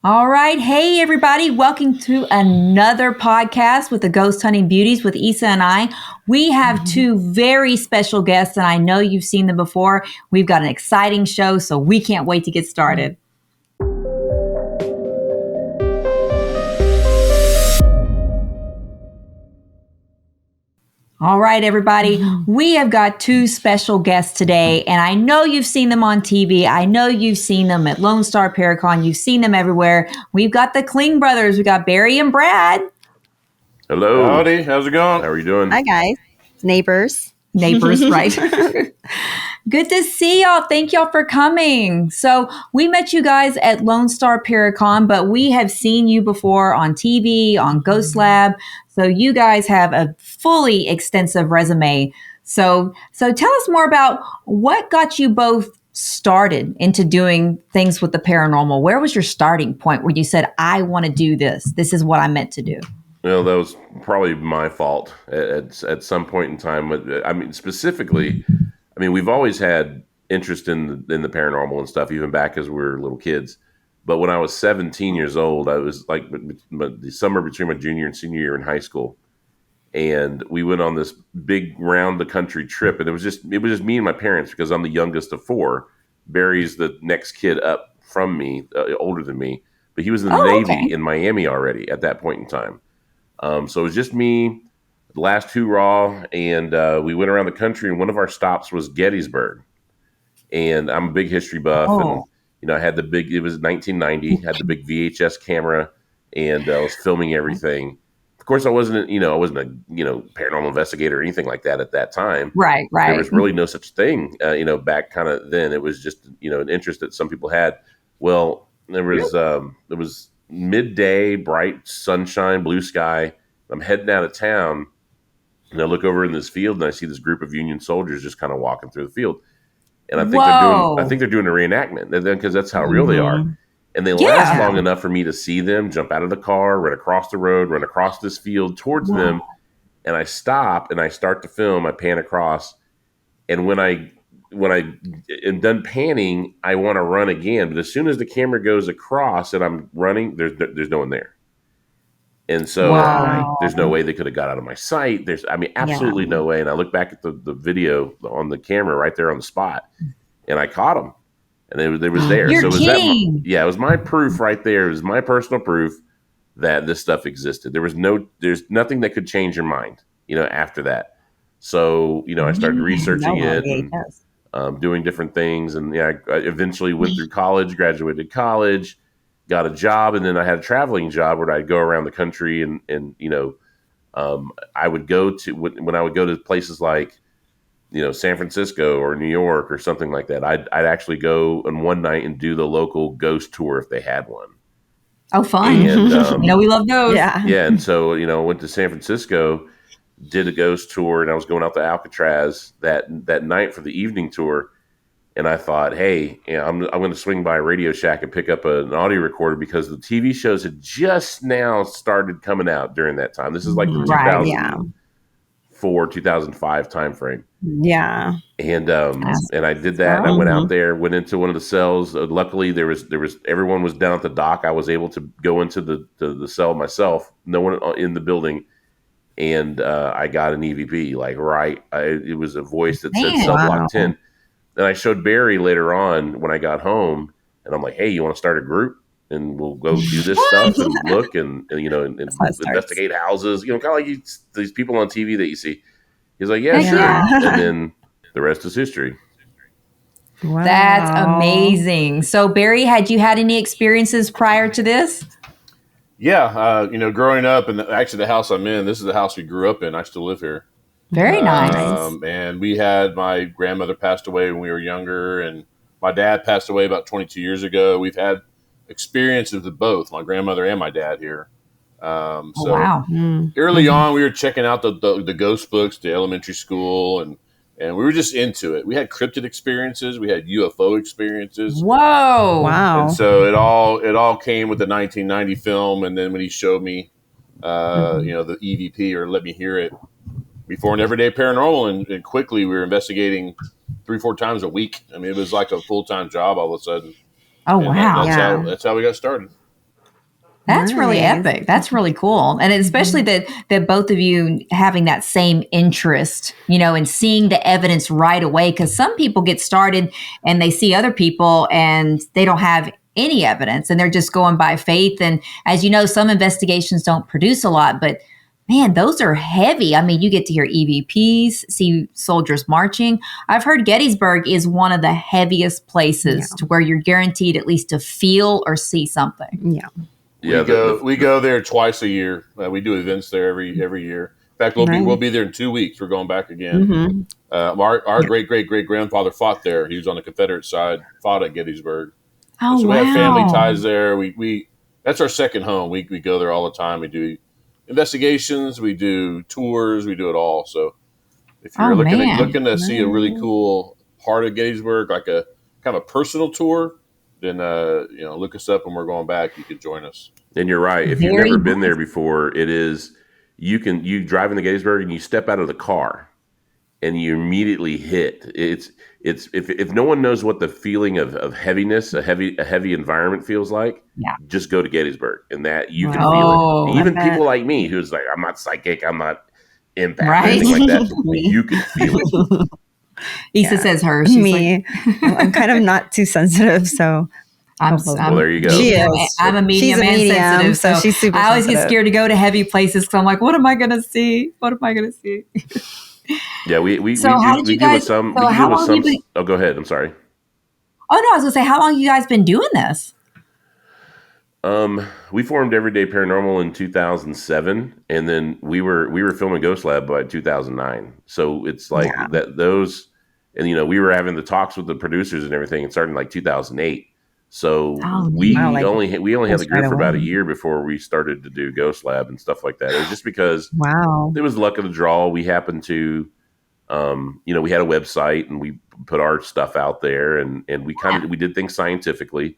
All right. Hey, everybody. Welcome to another podcast with the Ghost Hunting Beauties with Issa and I. We have two very special guests, and I know you've seen them before. We've got an exciting show, so we can't wait to get started. All right, everybody. We have got two special guests today, and I know you've seen them on TV. I know you've seen them at Lone Star Paracon. You've seen them everywhere. We've got the Klinge brothers. We've got Barry and Brad. Hello. Howdy. How's it going? How are you doing? Hi, guys. Neighbors. Neighbors, right? Good to see y'all. Thank y'all for coming. So we met you guys at Lone Star Paracon, but we have seen you before on TV, on Ghost Lab. So you guys have a fully extensive resume. So tell us more about what got you both started into doing things with the paranormal. Where was your starting point where you said, I want to do this? This is what I meant to do. Well, that was probably my fault at some point in time. I mean, specifically, we've always had interest in the paranormal and stuff, even back as we were little kids. But when I was 17 years old, I was like the summer between my junior and senior year in high school. And we went on this big round the country trip. And it was just me and my parents, because I'm the youngest of four. Barry's the next kid up from me, older than me. But he was in the Navy in Miami already at that point in time. So it was just me, the last two raw, and we went around the country, and one of our stops was Gettysburg. And I'm a big history buff, and I had it was 1990, had the big VHS camera, and I was filming everything. Of course, I wasn't a paranormal investigator or anything like that at that time. Right. There was really no such thing, back kind of then. It was just, an interest that some people had. Well, there was midday, bright sunshine, blue sky. I'm heading out of town, and I look over in this field, and I see this group of Union soldiers just kind of walking through the field. And I think they're doing a reenactment, because that's how real they are. And they last long enough for me to see them jump out of the car, run across the road, run across this field towards them. And I stop and I start to film. I pan across, and when I am done panning, I want to run again. But as soon as the camera goes across and I'm running, there's no one there. And so there's no way they could have got out of my sight. There's absolutely no way. And I look back at the video on the camera right there on the spot, and I caught them, and they was there. You're kidding. It was my proof right there. It was my personal proof that this stuff existed. There's nothing that could change your mind, after that. So, I started researching it and doing different things. And I eventually went through college, graduated college, got a job, and then I had a traveling job where I'd go around the country and I would go to, when I would go to places like, San Francisco or New York or something like that, I'd actually go on one night and do the local ghost tour if they had one. Oh, fun. And, we love those. Yeah. And so, went to San Francisco, did a ghost tour, and I was going out to Alcatraz that night for the evening tour. And I thought, hey, I'm going to swing by a Radio Shack and pick up an audio recorder, because the TV shows had just now started coming out during that time. This is like the 2004, 2005 timeframe. Yeah. And I did that. And I went out there, went into one of the cells. Luckily, there was everyone was down at the dock. I was able to go into the cell myself. No one in the building. And I got an EVP. It was a voice that said cell block 10. And I showed Barry later on when I got home, and I'm like, hey, you want to start a group? And we'll go do this stuff and look and investigate houses, kind of like these people on TV that you see. He's like, yeah, sure. And then the rest is history. Wow. That's amazing. So, Barry, had you had any experiences prior to this? Yeah. Growing up, and actually the house I'm in, this is the house we grew up in. I still live here. Very nice. And we had, my grandmother passed away when we were younger, and my dad passed away about 22 years ago. We've had experiences of both, my grandmother and my dad here. Early on, we were checking out the ghost books, the elementary school, and we were just into it. We had cryptid experiences. We had UFO experiences. Whoa. Wow. And so it all came with the 1990 film. And then when he showed me, the EVP, or let me hear it, before an Everyday Paranormal, and quickly we were investigating 3-4 times a week. It was like a full-time job all of a sudden. Oh, wow. That's how we got started. That's really Nice. epic. That's really cool. And especially that both of you having that same interest, in seeing the evidence right away. Because some people get started and they see other people and they don't have any evidence and they're just going by faith. And as you know, some investigations don't produce a lot, but man, those are heavy. I mean, you get to hear EVPs, see soldiers marching. I've heard Gettysburg is one of the heaviest places to where you're guaranteed at least to feel or see something. Yeah. Yeah, We go there twice a year. We do events there every year. In fact, we'll be there in 2 weeks. We're going back again. Mm-hmm. Our great grandfather fought there. He was on the Confederate side, fought at Gettysburg. Oh, so wow. we have family ties there. We that's our second home. We go there all the time. We do investigations. We do tours. We do it all. So if you're looking to see a really cool part of Gettysburg, like a kind of a personal tour, then look us up when we're going back. You can join us. And you're right. If you've never been there before, you drive into Gettysburg and you step out of the car and you immediately hit. It's if no one knows what the feeling of heaviness, a heavy environment feels like, just go to Gettysburg and that you can feel it. Even people like me who's like, I'm not psychic, I'm not empath or anything like that. You can feel it. Issa says her. She's me. I'm kind of not too sensitive, so I'm there you go. She is. I'm a medium and sensitive, so she's super I always sensitive. get scared to go to heavy places because I'm like, what am I going to see? What am I going to see? Yeah, we how deal with some. Oh, go ahead. I'm sorry. Oh no, I was going to say, how long have you guys been doing this? We formed Everyday Paranormal in 2007, and then we were filming Ghost Lab by 2009. So it's like those, and we were having the talks with the producers and everything, and starting like 2008. So we only had the group for about a year before we started to do Ghost Lab and stuff like that. It was just because it was luck of the draw. We happened to, we had a website and we put our stuff out there, and we did things scientifically.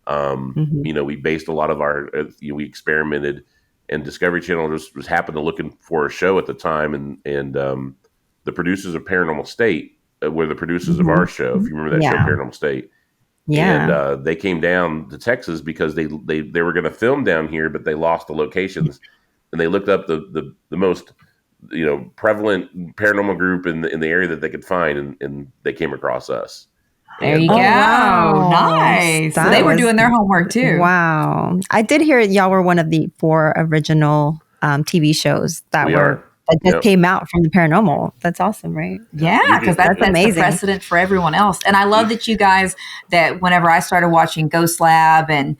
We based a lot of our, we experimented, and Discovery Channel was happened to looking for a show at the time, and the producers of Paranormal State were the producers of our show. If you remember that show, Paranormal State. Yeah. And they came down to Texas because they were going to film down here, but they lost the locations, and they looked up the most prevalent paranormal group in the area that they could find, and they came across us. There you go. Wow. Nice. So they were doing their homework too. Wow. I did hear y'all were one of the 4 original TV shows that just came out from the paranormal. That's awesome, right? Yeah, because that's amazing. The precedent for everyone else. And I love that you guys, that whenever I started watching Ghost Lab and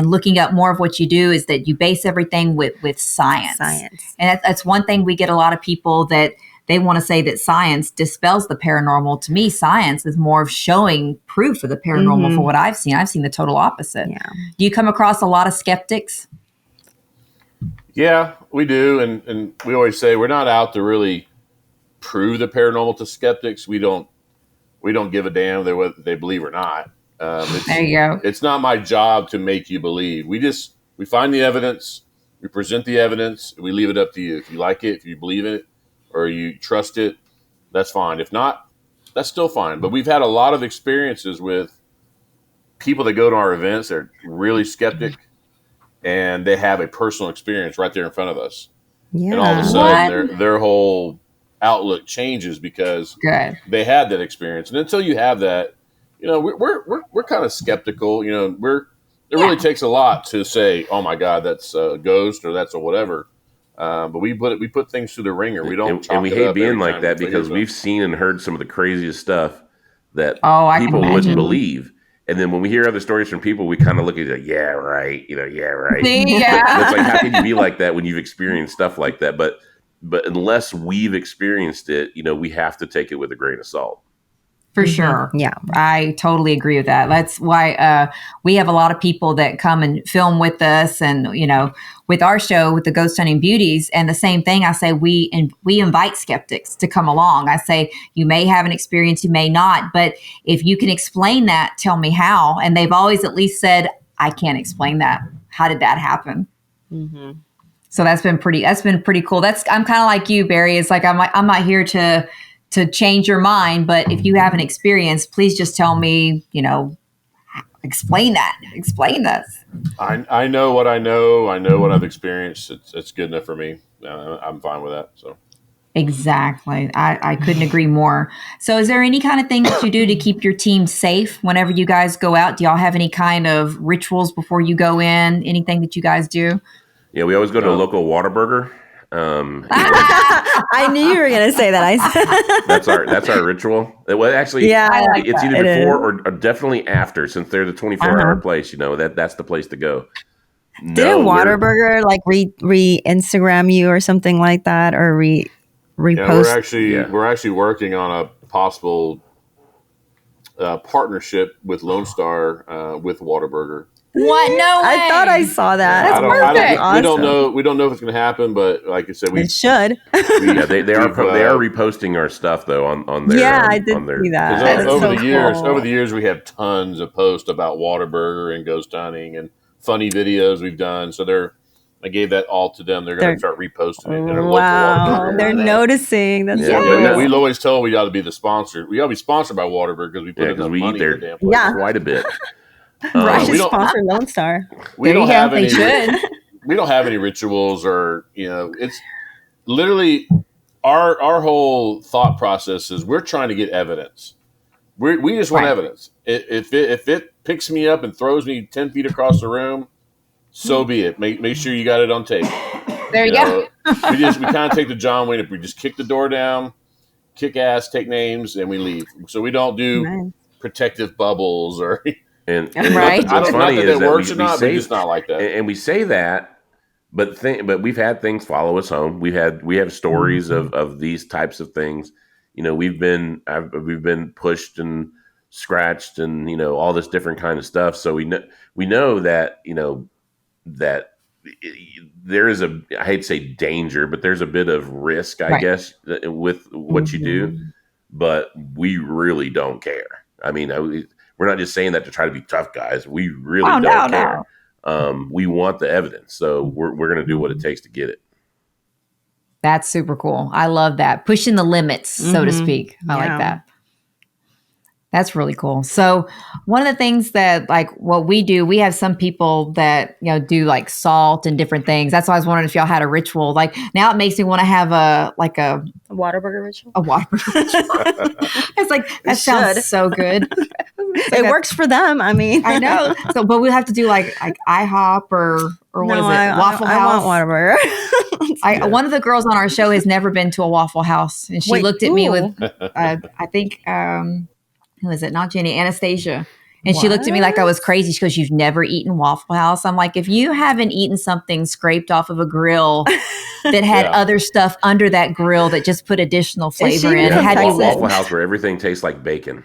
looking up more of what you do, is that you base everything with science. And that's one thing we get a lot of people that they want to say that science dispels the paranormal. To me, science is more of showing proof of the paranormal for what I've seen. I've seen the total opposite. Yeah. Do you come across a lot of skeptics? Yeah, we do. And we always say we're not out to really prove the paranormal to skeptics. We don't give a damn whether they believe or not. There you go. It's not my job to make you believe. We find the evidence, we present the evidence, and we leave it up to you. If you like it, if you believe it, or you trust it, that's fine. If not, that's still fine. But we've had a lot of experiences with people that go to our events. They're really skeptic, and they have a personal experience right there in front of us. Yeah. And all of a sudden, their whole outlook changes because they had that experience. And until you have that, we're kind of skeptical. It really takes a lot to say, "Oh my God, that's a ghost," or "That's a whatever." But we put things through the ringer. We don't, and we hate being like that because we've seen and heard some of the craziest stuff that people wouldn't believe. And then when we hear other stories from people, we kind of look at it, yeah, right. Yeah, right. Yeah. It's like, how can you be like that when you've experienced stuff like that? But unless we've experienced it, we have to take it with a grain of salt. For sure. Yeah. I totally agree with that. That's why we have a lot of people that come and film with us and, with our show, with the Ghost Hunting Beauties. And the same thing, I say, we invite skeptics to come along. I say, you may have an experience, you may not, but if you can explain that, tell me how. And they've always at least said, I can't explain that. How did that happen? Mm-hmm. So that's been pretty cool. I'm kind of like you, Barry. It's like, I'm not here to change your mind, but if you have an experience, please just tell me, Explain that. Explain this. I know what I know. I know what I've experienced. It's good enough for me. I'm fine with that. So Exactly. I couldn't agree more. So is there any kind of things that you do to keep your team safe whenever you guys go out? Do y'all have any kind of rituals before you go in? Anything that you guys do? Yeah, we always go to a local Whataburger. I knew you were going to say that. That's our ritual. Well, actually, it's either before or definitely after, since they're the 24-hour place. That's the place to go. Didn't Whataburger like re-Instagram you or something like that, or repost? We're actually working on a possible partnership with Lone Star with Whataburger. What? No way. I thought I saw that. That's perfect. Awesome. We don't know if it's going to happen, but like I said, we should. They are reposting our stuff though on their. Yeah, I did see that. Over the years, we have tons of posts about Whataburger and ghost hunting and funny videos we've done. So I gave that all to them. They're going to start reposting it. In their local Whataburger. They're noticing. That's we'll always tell we ought to be the sponsor. We ought to be sponsored by Whataburger because we put enough money in their damn place. Quite a bit. Right, we don't sponsor Lone Star. We don't have any rituals, or it's literally our whole thought process is we're trying to get evidence. We just want evidence. If it picks me up and throws me 10 feet across the room, so be it. Make sure you got it on tape. There you go. we kind of take the John Wayne. We just kick the door down, kick ass, take names, and we leave. So we don't do protective bubbles or. And right. What's funny is that works or not, but it's not like that. And we say that, but we've had things follow us home. We have stories of these types of things. We've been pushed and scratched and all this different kind of stuff. So we know that that there is I hate to say danger, but there's a bit of risk, I guess, with what you do. But we really don't care. I mean, we're not just saying that to try to be tough guys. We really don't care. No. We want the evidence. So we're going to do what it takes to get it. That's super cool. I love that. Pushing the limits, so to speak. I like that. That's really cool. So one of the things that like what we do, we have some people that, do like salt and different things. That's why I was wondering if y'all had a ritual. Like now it makes me want to have a Whataburger ritual. A Whataburger ritual. It's like, that sounds so good. It works for them. I mean, I know. So, but we'll have to do like IHOP or what is it? Waffle House. I want Whataburger. One of the girls on our show has never been to a Waffle House, and she looked at me with, I think, who is it? Not Jenny, Anastasia. And she looked at me like I was crazy. She goes, "You've never eaten Waffle House?" I'm like, if you haven't eaten something scraped off of a grill that had other stuff under that grill that just put additional flavor in. Waffle House where everything tastes like bacon.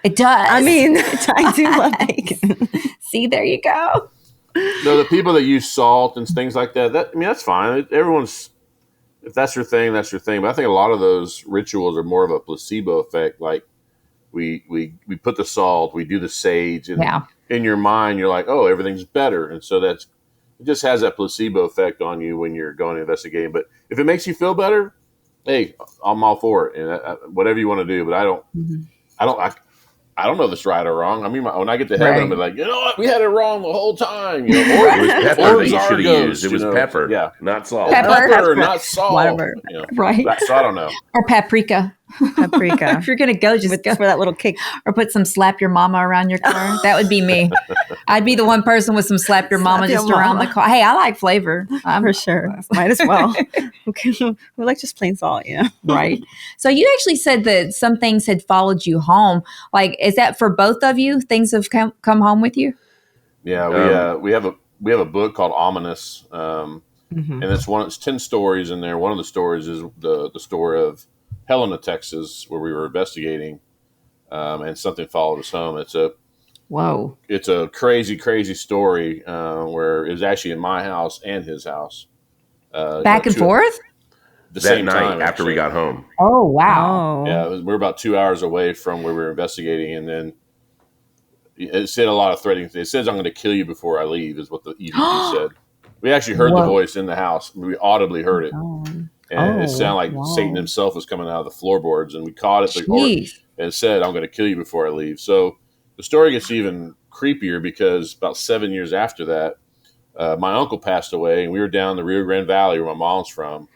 It does. I mean, I do love bacon. See, there you go. No, the people that use salt and things like that, that's fine. Everyone's, if that's your thing, that's your thing. But I think a lot of those rituals are more of a placebo effect. Like we put the salt, we do the sage, and in your mind, you're like, oh, everything's better. And so it just has that placebo effect on you when you're going to investigate. But if it makes you feel better, hey, I'm all for it. And whatever you want to do. But I don't know if it's right or wrong. I mean, when I get to heaven, I'm like, you know what? We had it wrong the whole time. It was pepper that you should have used. It was pepper, not salt. Pepper, not salt. Whatever. Right. So I don't know. Or paprika. If you're going to go, just go for that little kick. Or put some slap your mama around your car. That would be me. I'd be the one person with some slap your mama just around the car. Hey, I like flavor. For sure. Might as well. We like just plain salt, Right. So you actually said that some things had followed you home. Like, is that for both of you? Things have come home with you? Yeah, we have a book called Ominous, and it's 10 stories in there. One of the stories is the story of Helena, Texas, where we were investigating, and something followed us home. It's a crazy, crazy story where it was actually in my house and his house. Back and forth? The same night time, after we got home. Oh, wow. Yeah, we're about 2 hours away from where we were investigating, and then it said a lot of threatening things. It says, "I'm going to kill you before I leave," is what the EVP said. We actually heard the voice in the house. We audibly heard it. And it sounded like Satan himself was coming out of the floorboards, and we caught it. And it said, "I'm going to kill you before I leave." So the story gets even creepier because about 7 years after that, my uncle passed away, and we were down the Rio Grande Valley where my mom's from,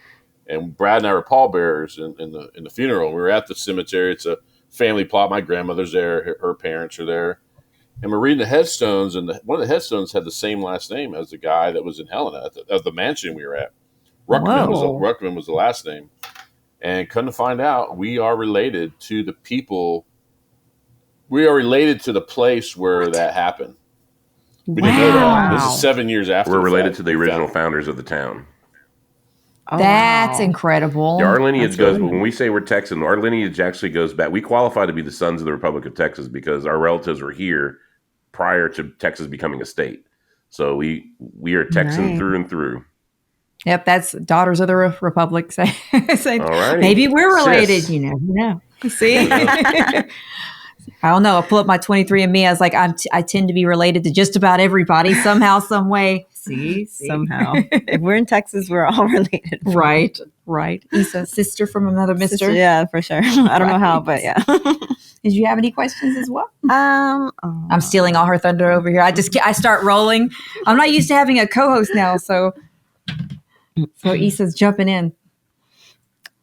and Brad and I were pallbearers in the funeral. We were at the cemetery. It's a family plot. My grandmother's there, her parents are there, and we're reading the headstones, and one of the headstones had the same last name as the guy that was in Helena at the mansion we were at. Ruckman was the last name, and come to find out, we are related to the people. We are related to the place where that happened. We didn't know that. This is 7 years after. We're related to the original founders of the town. Oh, that's incredible. Yeah, our lineage goes, when we say we're Texan, our lineage actually goes back. We qualify to be the sons of the Republic of Texas because our relatives were here prior to Texas becoming a state. So we are Texan through and through. Yep, that's Daughters of the Republic. Say, alrighty. Maybe we're related. Sis. You know. See? I don't know. I'll pull up my 23andMe. I was like, I tend to be related to just about everybody somehow, some way. See? Somehow. If we're in Texas, we're all related. Right. Issa, sister from another mister. Sister, yeah, for sure. I don't know how, but yeah. Did you have any questions as well? I'm stealing all her thunder over here. I start rolling. I'm not used to having a co-host now, so Issa's jumping in.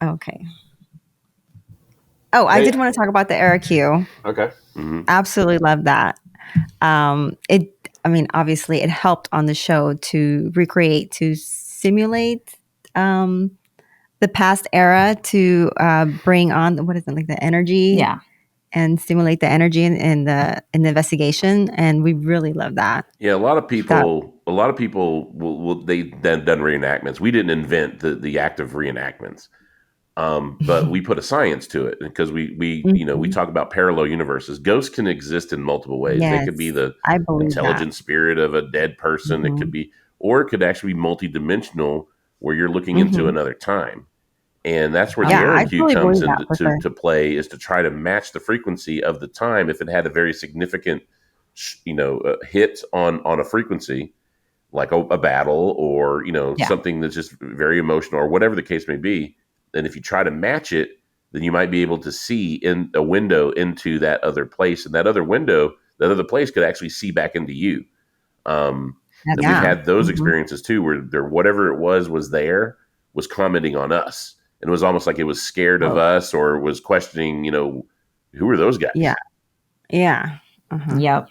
Okay. Oh, I did want to talk about the AeroQ. Okay. Mm-hmm. Absolutely love that. Obviously it helped on the show to simulate the past era to bring on the energy. Yeah. And stimulate the energy in the investigation. And we really love that. Yeah, a lot of people will they done reenactments. We didn't invent the act of reenactments. But we put a science to it because we talk about parallel universes. Ghosts can exist in multiple ways. Yes, they could be the intelligent spirit of a dead person. Mm-hmm. It could be, or it could actually be multidimensional where you're looking into another time. And that's where the AeroQ comes into play, is to try to match the frequency of the time. If it had a very significant, hit on a frequency, like a battle or, something that's just very emotional or whatever the case may be, then if you try to match it, then you might be able to see in a window into that other place. And that other place could actually see back into you. And we've had those experiences too, where whatever it was commenting on us. And it was almost like it was scared of us or was questioning, who are those guys? Yeah. Yeah. Uh-huh. Yep.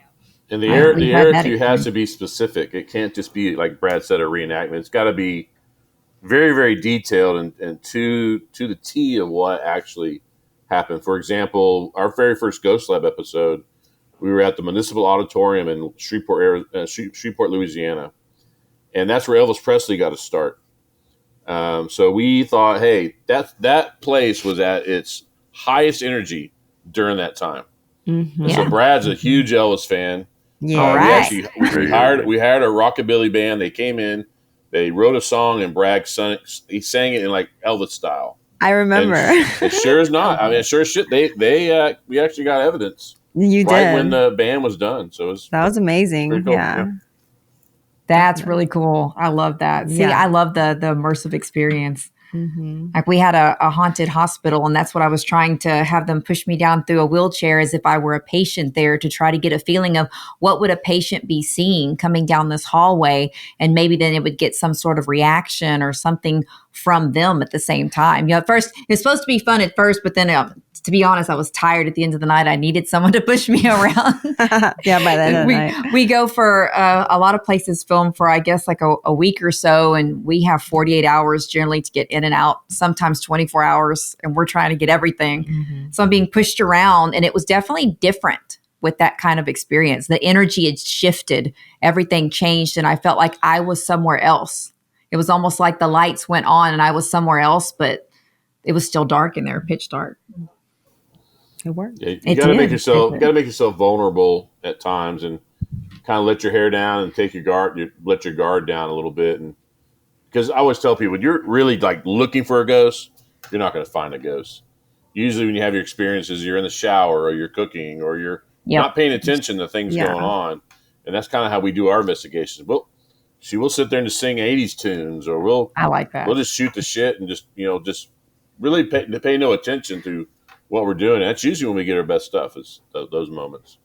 And the AeroQ has to be specific. It can't just be, like Brad said, a reenactment. It's got to be very, very detailed and to the T of what actually happened. For example, our very first Ghost Lab episode, we were at the Municipal Auditorium in Shreveport, Louisiana. And that's where Elvis Presley got his start. So we thought, hey, that place was at its highest energy during that time. Mm-hmm. So Brad's a huge Elvis fan. Yeah, we hired a rockabilly band. They came in, they wrote a song, and Brad sang it in like Elvis style. I remember. It sure is not. I mean, it sure as shit. We actually got evidence. You right did when the band was done. So that was amazing. Cool. Yeah. That's really cool. I love that. See, I love the immersive experience. Mm-hmm. Like we had a haunted hospital, and that's what I was trying to have them push me down through a wheelchair as if I were a patient there, to try to get a feeling of what would a patient be seeing coming down this hallway. And maybe then it would get some sort of reaction or something from them at the same time. At first, it's supposed to be fun at first, but then to be honest, I was tired at the end of the night. I needed someone to push me around. Yeah, by the end of the night. We go for a lot of places film for, I guess, like a week or so. And we have 48 hours generally to get in and out, sometimes 24 hours. And we're trying to get everything. Mm-hmm. So I'm being pushed around. And it was definitely different with that kind of experience. The energy had shifted. Everything changed. And I felt like I was somewhere else. It was almost like the lights went on and I was somewhere else, but it was still dark in there, pitch dark. It worked. Yeah, you got to make yourself vulnerable at times, and kind of let your hair down and let your guard down a little bit. And because I always tell people, when you're really like looking for a ghost, you're not going to find a ghost. Usually, when you have your experiences, you're in the shower or you're cooking or you're not paying attention to things going on, and that's kind of how we do our investigations. She will sit there and just sing 80s tunes, or I like that. We'll just shoot the shit and just really pay no attention to what we're doing. That's usually when we get our best stuff, is those moments.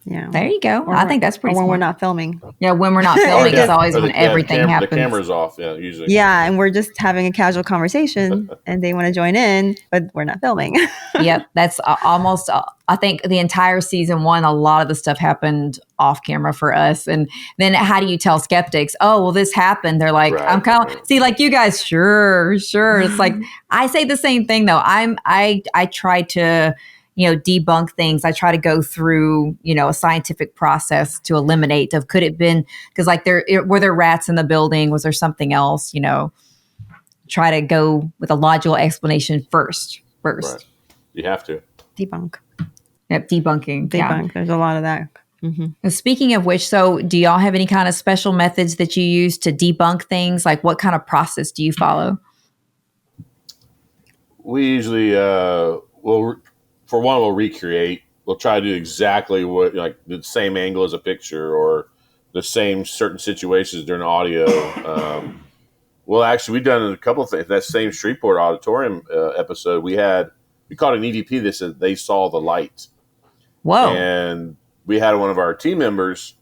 Yeah. There you go. Or I think that's pretty when smart. we're not filming. Yeah, when we're not filming, it's always Or when everything happens. The camera's off, usually. Yeah, and we're just having a casual conversation, and they want to join in, but we're not filming. Yep, that's almost. I think the entire season 1, a lot of the stuff happened off camera for us. And then how do you tell skeptics? Oh, well, this happened. They're like, I'm kind of see, like you guys, sure. It's like I say the same thing though. I try to debunk things. I try to go through a scientific process to eliminate of could it been because like were there rats in the building? Was there something else? Try to go with a logical explanation first. Right. You have to debunk. Yep, debunking. Yeah. There's a lot of that. Mm-hmm. And speaking of which, so do y'all have any kind of special methods that you use to debunk things? Like what kind of process do you follow? We usually, we'll recreate. We'll try to do exactly what, like the same angle as a picture or the same certain situations during audio. We've done a couple of things. That same Shreveport Auditorium episode, we caught an EVP that said they saw the light. Whoa. And we had one of our team members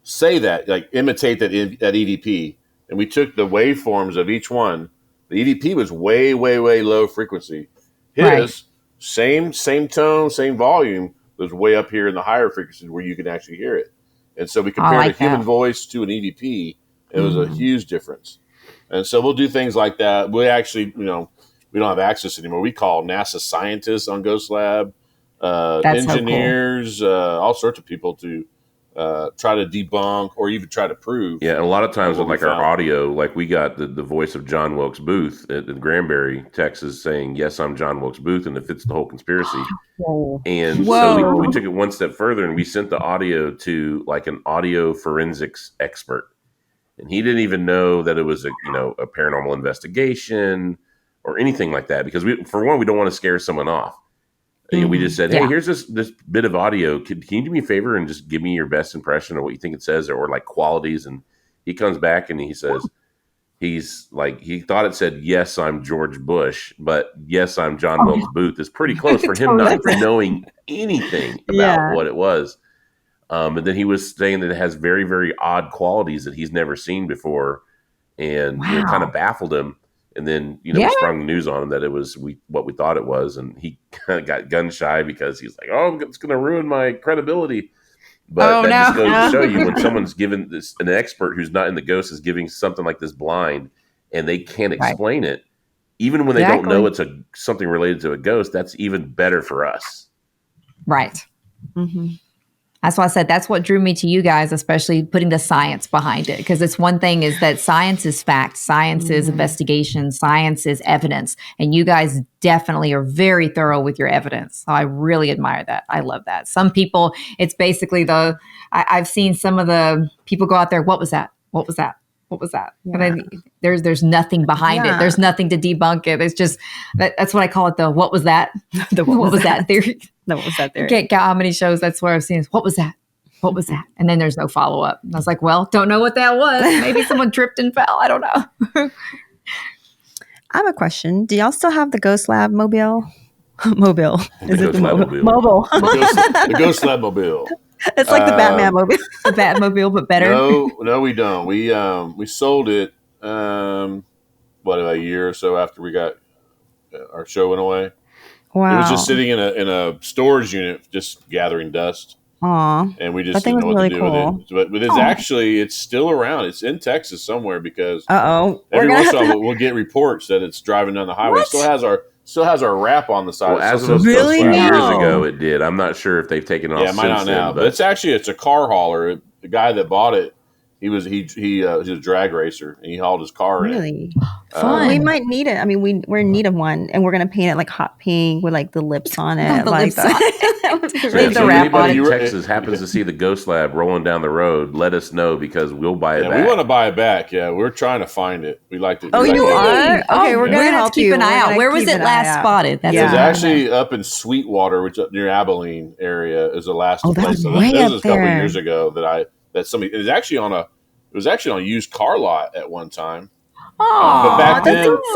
say that, like imitate that EVP. And we took the waveforms of each one. The EVP was way, way, way low frequency. His same tone, same volume was way up here in the higher frequencies where you can actually hear it. And so we compared a human voice to an EVP. It was a huge difference. And so we'll do things like that. We actually, we don't have access anymore. We call NASA scientists on Ghost Lab, engineers, so cool. All sorts of people to try to debunk or even try to prove. Yeah, and a lot of times with like our audio, like we got the voice of John Wilkes Booth in Granbury, Texas, saying, "Yes, I'm John Wilkes Booth," and it fits the whole conspiracy. And so we took it one step further and we sent the audio to like an audio forensics expert. And he didn't even know that it was a paranormal investigation or anything like that. Because we don't want to scare someone off. Mm-hmm. We just said, hey, here's this bit of audio. Can you do me a favor and just give me your best impression of what you think it says or like qualities? And he comes back and he says, he's like, he thought it said, "Yes, I'm George Bush," but "Yes, I'm John Wilkes Booth" is pretty close for him not knowing anything about what it was. And then he was saying that it has very, very odd qualities that he's never seen before, and it kind of baffled him. And then we sprung the news on him that it was what we thought it was, and he kind of got gun shy because he's like, "Oh, it's going to ruin my credibility." But just goes to show you when someone's given this, an expert who's not in the ghost is giving something like this blind, and they can't explain it, even when they don't know it's something related to a ghost. That's even better for us, right? Mm-hmm. That's why I said that's what drew me to you guys, especially putting the science behind it. Because it's one thing is that science is fact, science is investigation, science is evidence. And you guys definitely are very thorough with your evidence. So I really admire that. I love that. Some people, it's basically I've seen some of the people go out there, what was that? What was that? What was that? Yeah. And there's nothing behind it. There's nothing to debunk it. It's just, that's what I call it, the what was that? The what was that theory. No, what was that theory? Can't count how many shows that's where I've seen is, what was that? What was that? And then there's no follow-up. And I was like, well, don't know what that was. Maybe someone tripped and fell. I don't know. I have a question. Do y'all still have the Ghost Lab mobile? Mobile. Is it the mobile? Mobile. The Ghost Lab mobile. It's like the Batman mobile. The Batmobile, but better. No, we don't. We sold it, about a year or so after we got our show went away. Wow. It was just sitting in a storage unit, just gathering dust. Aww. And we just didn't know what to do with it. But it's still around. It's in Texas somewhere because every once in a while we'll get reports that it's driving down the highway. It still has our wrap on the side. Well, as of years ago, it did. I'm not sure if they've taken it off. Yeah, it might not now. But it's a car hauler. The guy that bought it, he's a drag racer, and he hauled his car in. Really? Fun. We might need it. I mean, we're in need of one, and we're gonna paint it like hot pink with like the lips on it. So if anybody in Texas happens to see the Ghost Lab rolling down the road, let us know because we'll buy it back. We want to buy it back. Yeah, we're trying to find it. We like to. Oh, you are? Okay, we're gonna help keep an eye out. Where was it last spotted? It was actually up in Sweetwater, which up near Abilene area is the last place. So this was a couple of years ago that somebody it was actually on a used car lot at one time. Oh, but back then, that's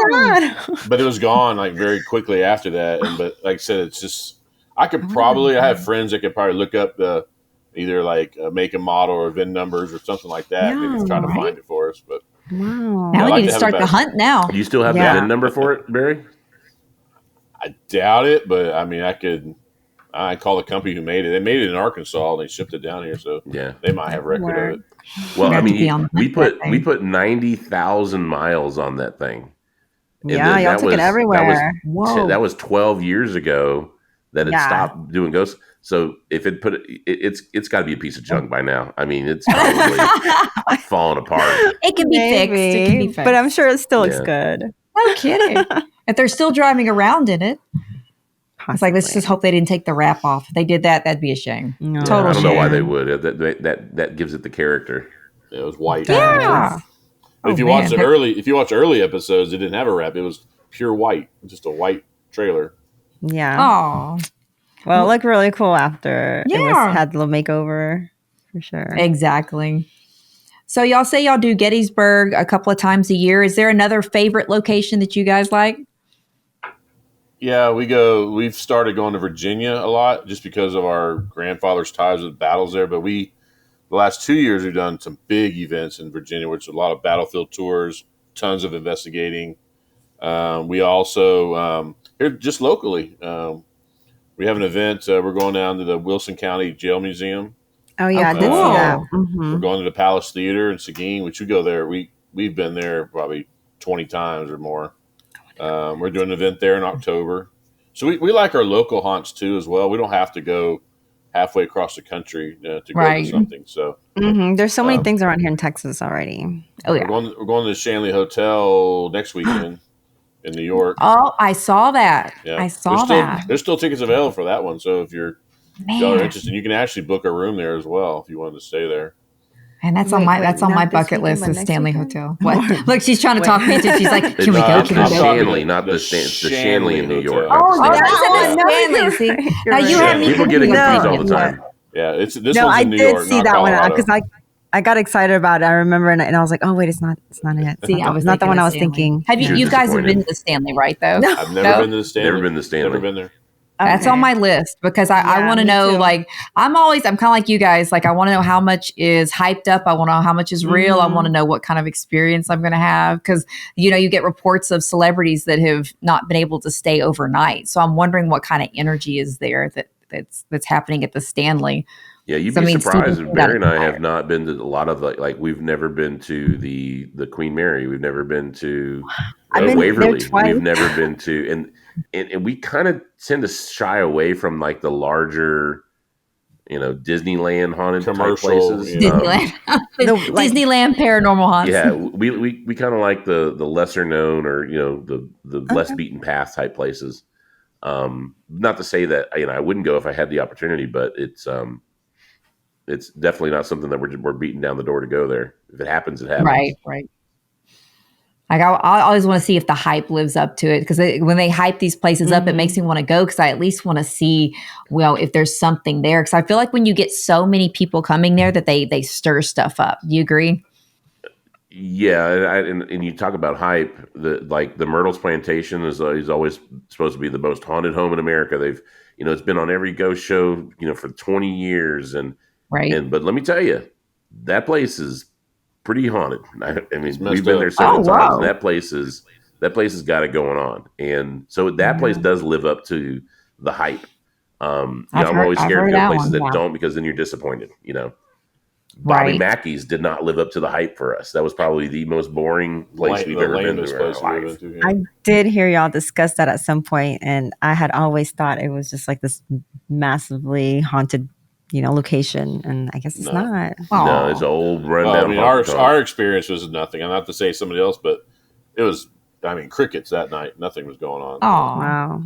so sad. But it was gone like very quickly after that. But like I said, it's just I have friends that could probably look up the either like make and model or VIN numbers or something like that. Maybe try to find it for us. But Wow. Now I'd we like need to to have start it the back. hunt now. Do you still have the VIN number for it, Barry? I doubt it, but I mean, I call the company who made it. They made it in Arkansas and they shipped it down here, so they might have record of it. Well, We I have to be mean, on we that put we thing. put 90,000 miles on that thing. And Yeah, y'all took it everywhere. Whoa. That was 12 years ago that it Yeah. stopped doing ghosts. So if it it's got to be a piece of junk by now. I mean, it's probably falling apart. It can be fixed. It can be fixed. But I'm sure it still looks Yeah. good. No kidding. If they're still driving around in it, it's like, let's just hope they didn't take the wrap off. If they did that, that'd be a shame. No. Yeah, Total I don't know why shame. they would. That gives it the character. It was white. Yeah. But if you watch early episodes, it didn't have a wrap. It was pure white, just a white trailer. Yeah. Oh, Well, it looked really cool after Yeah. had the little makeover for sure. exactly. So y'all say y'all do Gettysburg a couple of times a year. Is there another favorite location that you guys like? Yeah, we've started going to Virginia a lot just because of our grandfather's ties with battles there. But the last 2 years, we've done some big events in Virginia, which is a lot of battlefield tours, tons of investigating. We also, here just locally, we have an event. We're going down to the Wilson County Jail Museum. Oh yeah, I did see cool. that. We're Mhm. going to the Palace Theater in Seguin, which we go there. We've been there probably 20 times or more. We're doing an event there in October. So we like our local haunts too as well. We don't have to go halfway across the country to go Right. to something. So There's so many things around here in Texas already. Oh, yeah. we're going to the Shanley Hotel next weekend in New York. Oh, I saw that. Yeah. I saw that. There's still tickets available for that one. So if y'all are Man. interested, you can actually book a room there as well if you wanted to stay there. And that's Wait, on my wait, that's on not my this bucket weekend, list, but the next Stanley weekend? Hotel. What? Look, she's trying to talk me into. She's like, "Can we go? It's Can we the go?" Shanley, not the Shanley in New York. Hotel. Oh, Not the that Stanley. was the Stanley. See, now you right. have me People get it confused. confused all the time. Yeah, this No, one's I in New did York, see not that one Colorado. because I got excited about it. I remember, and I was like, oh wait, it's not it. See, I was not the thinking one of I was Stanley. thinking. Have you? You're You guys have disappointed. been to the Stanley, right? Though I've never been to the Stanley. Never been to the Stanley. Never been there. That's on my list because I Yeah, want to me know. too. Like, I'm kind of like you guys. Like, I want to know how much is hyped up. I want to know how much is real. I want to know what kind of experience I'm going to have because you get reports of celebrities that have not been able to stay overnight. So I'm wondering what kind of energy is there that's happening at the Stanley. Yeah, you'd So, be I mean, surprised Stephen if Barry and I got have not been to a lot of like we've never been to the Queen Mary. We've never been to I've been there Waverly. twice. We've never been to and we kind of tend to shy away from like the larger, Disneyland haunted type Commercial, places. yeah. Disneyland, like- Disneyland paranormal haunts. Yeah, we kind of like the lesser known or the less beaten path type places. Not to say that I wouldn't go if I had the opportunity, but it's definitely not something that we're beating down the door to go there. If it happens, it happens. Right. Like I always want to see if the hype lives up to it because when they hype these places up, it makes me want to go because I at least want to see, if there's something there. Because I feel like when you get so many people coming there that they stir stuff up. Do you agree? Yeah, and you talk about hype. The Myrtles Plantation is always supposed to be the most haunted home in America. They've it's been on every ghost show for 20 years Right. But let me tell you, that place is pretty haunted. I mean, messed we've been up. there several Oh, times. wow. And that place has got it going on, and so that place does live up to the hype. I'm always I've scared heard to go that places one, that yeah. don't because then you're disappointed. Bobby Right. Mackey's did not live up to the hype for us. That was probably the most boring place we've ever been to in our life. I did hear y'all discuss that at some point, and I had always thought it was just like this massively haunted, location, and I guess it's No. not. No, it's an old rundown. Well, I mean, honky tonk. our experience was nothing. I'm not to say somebody else, but it was. I mean, crickets that night. Nothing was going on. Oh, Wow.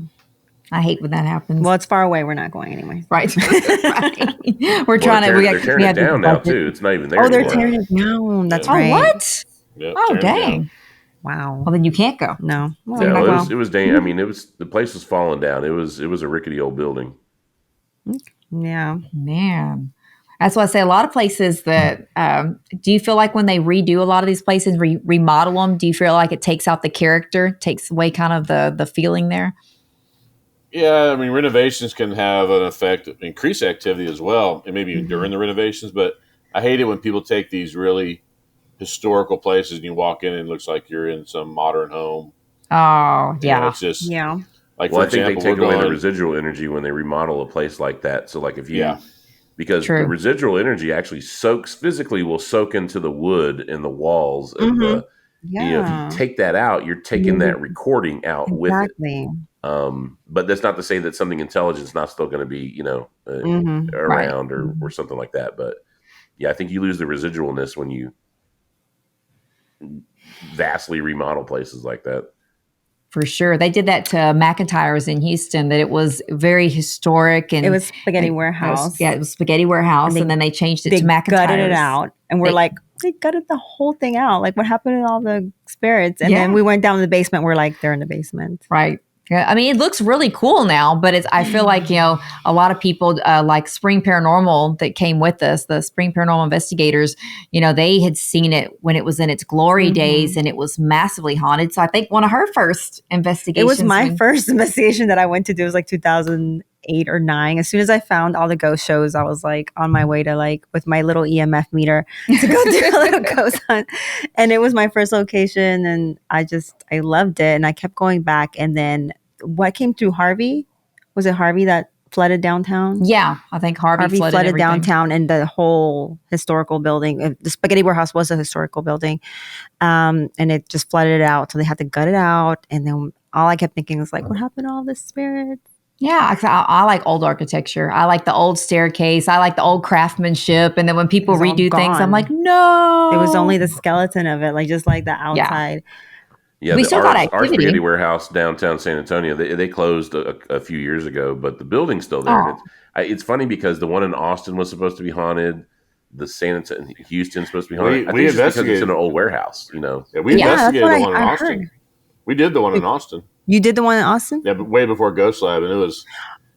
I hate when that happens. Well, it's far away. We're not going anyway. Right. Right. We're Well, trying to. they're tearing it down now too. It's not even there Oh, they're anymore. tearing it down. That's Yeah. Oh, right. what? Yep, Oh, tearing it down. dang. Wow. Well, then you can't go. No. Well, Yeah, well, it was I mean, the place was falling down. It was a rickety old building. yeah. Man. That's why I say a lot of places that, do you feel like when they redo a lot of these places, remodel them, do you feel like it takes out the character, takes away kind of the feeling there? Yeah, I mean, renovations can have an effect, increase activity as well, and maybe even during the renovations. But I hate it when people take these really historical places and you walk in and it looks like you're in some modern home. Oh, yeah. It's just Yeah. like, Well, for I think example, they take we're away the going. residual energy when they remodel a place like that. So, like if you, Yeah. because True. the residual energy actually will soak into the wood and the walls of the. You know, if you take that out, you're taking that recording out with it. Exactly. But that's not to say that something intelligent's not still going to be, around or something like that. But yeah, I think you lose the residualness when you vastly remodel places like that. For sure. They did that to McIntyre's in Houston, that it was very historic. And It was Spaghetti Warehouse. It was Spaghetti Warehouse. And then they changed it to McIntyre's. They gutted it out. And we're like, they gutted the whole thing out. Like, what happened to all the spirits? And then we went down to the basement. We're like, they're in the basement. Right. Yeah, I mean, it looks really cool now, but I feel like, a lot of people like Spring Paranormal that came with us, the Spring Paranormal investigators, they had seen it when it was in its glory days and it was massively haunted. So I think one of her first investigations. It was my first investigation that I went to do. It was like 2008 or 2009. As soon as I found all the ghost shows, I was like on my way to with my little EMF meter to go do a little ghost hunt. And it was my first location and I loved it. And I kept going back. And then what came through Harvey? Was it Harvey that flooded downtown? Yeah, I think Harvey flooded downtown and the whole historical building. The Spaghetti Warehouse was a historical building. And it just flooded it out. So they had to gut it out. And then all I kept thinking was like, what happened to all the spirits? Yeah, I like old architecture. I like the old staircase. I like the old craftsmanship. And then when people redo things, I'm like, no. It was only the skeleton of it, like just like the outside. Yeah, we still got activity. Our Spaghetti Warehouse downtown San Antonio, they closed a few years ago, but the building's still there. And it's funny because the one in Austin was supposed to be haunted. The Houston's supposed to be haunted. I think it's because it's in an old warehouse, Yeah, we investigated the one in Austin. Heard. We did the one in Austin. You did the one in Austin? Yeah, but way before Ghost Lab, and it was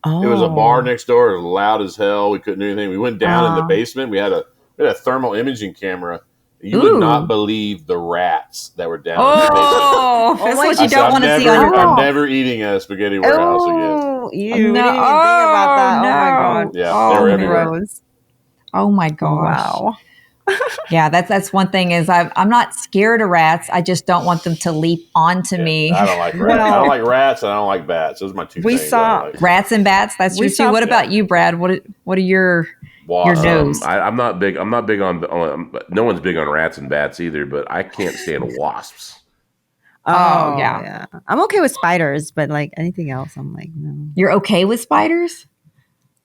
a bar next door. It was loud as hell. We couldn't do anything. We went down in the basement. We had a thermal imaging camera. You would not believe the rats that were down in the basement. That's what you don't want to see on your I'm never eating at a Spaghetti Warehouse again. You didn't even think about that. No. Oh my god. Yeah, they were everywhere. Oh my gosh. Wow. Yeah, that's one thing is I'm not scared of rats. I just don't want them to leap onto me. I don't like rats. I don't like rats and I don't like bats. Those are my two things. We saw rats and bats. That's true too. What about you, Brad? What are your nose? I'm not big on no one's big on rats and bats either, but I can't stand wasps. Oh yeah. I'm okay with spiders, but like anything else, I'm like, no. You're okay with spiders?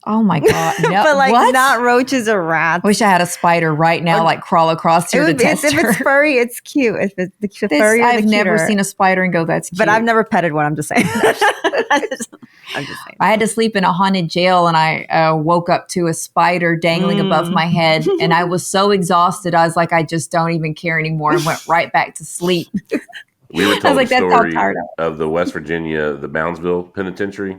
Oh my god! No, but like what? Not roaches or rats. Wish I had a spider right now, like crawl across here to test her. If it's furry, it's cute. If it's furry, I've never seen a spider and go, "That's cute." But I've never petted one. I'm just saying. I'm just saying. I had to sleep in a haunted jail, and I woke up to a spider dangling above my head, and I was so exhausted. I was like, I just don't even care anymore, and went right back to sleep. We were told the story of the West Virginia, the Moundsville Penitentiary.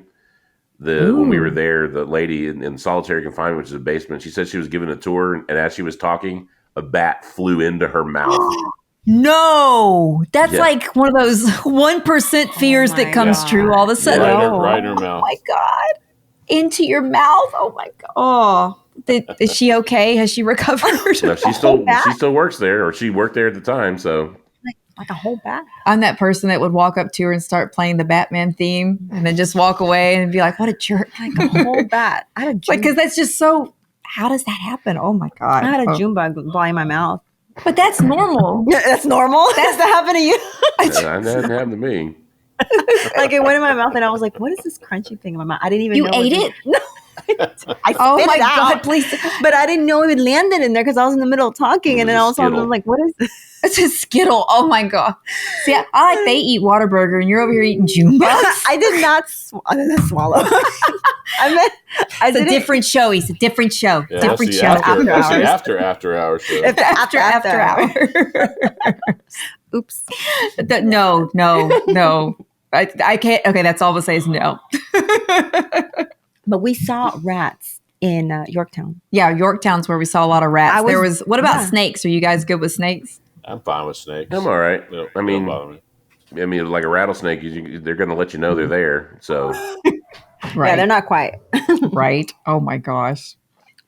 When we were there, the lady in solitary confinement, which is a basement, she said she was given a tour, and as she was talking, a bat flew into her mouth. No, that's like one of those 1% fears that comes true all of a sudden. Right in her mouth. Oh my god, into your mouth! Oh my god. Oh, is she okay? Has she recovered? No, she still works there, or she worked there at the time. So. Like a whole bat. I'm that person that would walk up to her and start playing the Batman theme and then just walk away and be like, what a jerk. Like a whole bat. Because that's just so, how does that happen? Oh my God. I had a June bug fly in my mouth. But that's normal. That's normal? That's not happened to you? That didn't happen to me. Like it went in my mouth and I was like, what is this crunchy thing in my mouth? I didn't even know. You ate it? No. Oh my God, please. But I didn't know it landed in there because I was in the middle of talking and then all of a sudden I was like, what is this? It's a Skittle. Oh my God. See, I like they eat Whataburger and you're over here eating June bugs. I did not swallow. It's a different show. It's a different show. Yeah, Different show. After hours show. After hours. Oops. No. I can't. Okay, that's all we'll say is no. But we saw rats in Yorktown. Yeah, Yorktown's where we saw a lot of rats. What about snakes? Are you guys good with snakes? I'm fine with snakes. I'm all right. I mean, like a rattlesnake, they're going to let you know they're there. So Right. Yeah, they're not quiet. Right. Oh my gosh.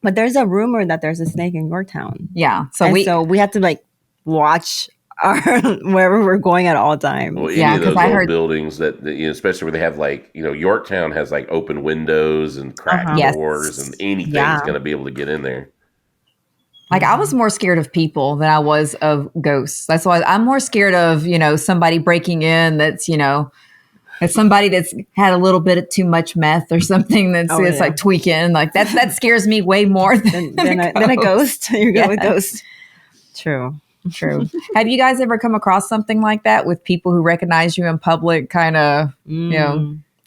But there's a rumor that there's a snake in Yorktown. Yeah. So we have to like watch our wherever we're going at all times. Well, any Yeah, of 'cause those I old heard- buildings that especially where they have like, Yorktown has like open windows and cracked Uh-huh. Yes. doors, and anything's Yeah. going to be able to get in there. Like I was more scared of people than I was of ghosts. That's why I'm more scared of, somebody breaking in that's, it's somebody that's had a little bit of too much meth or something that's Oh, it's yeah. like tweaking. Like that scares me way more than Than a ghost. You're good with Yeah. ghosts. True. True. Have you guys ever come across something like that with people who recognize you in public, kind of,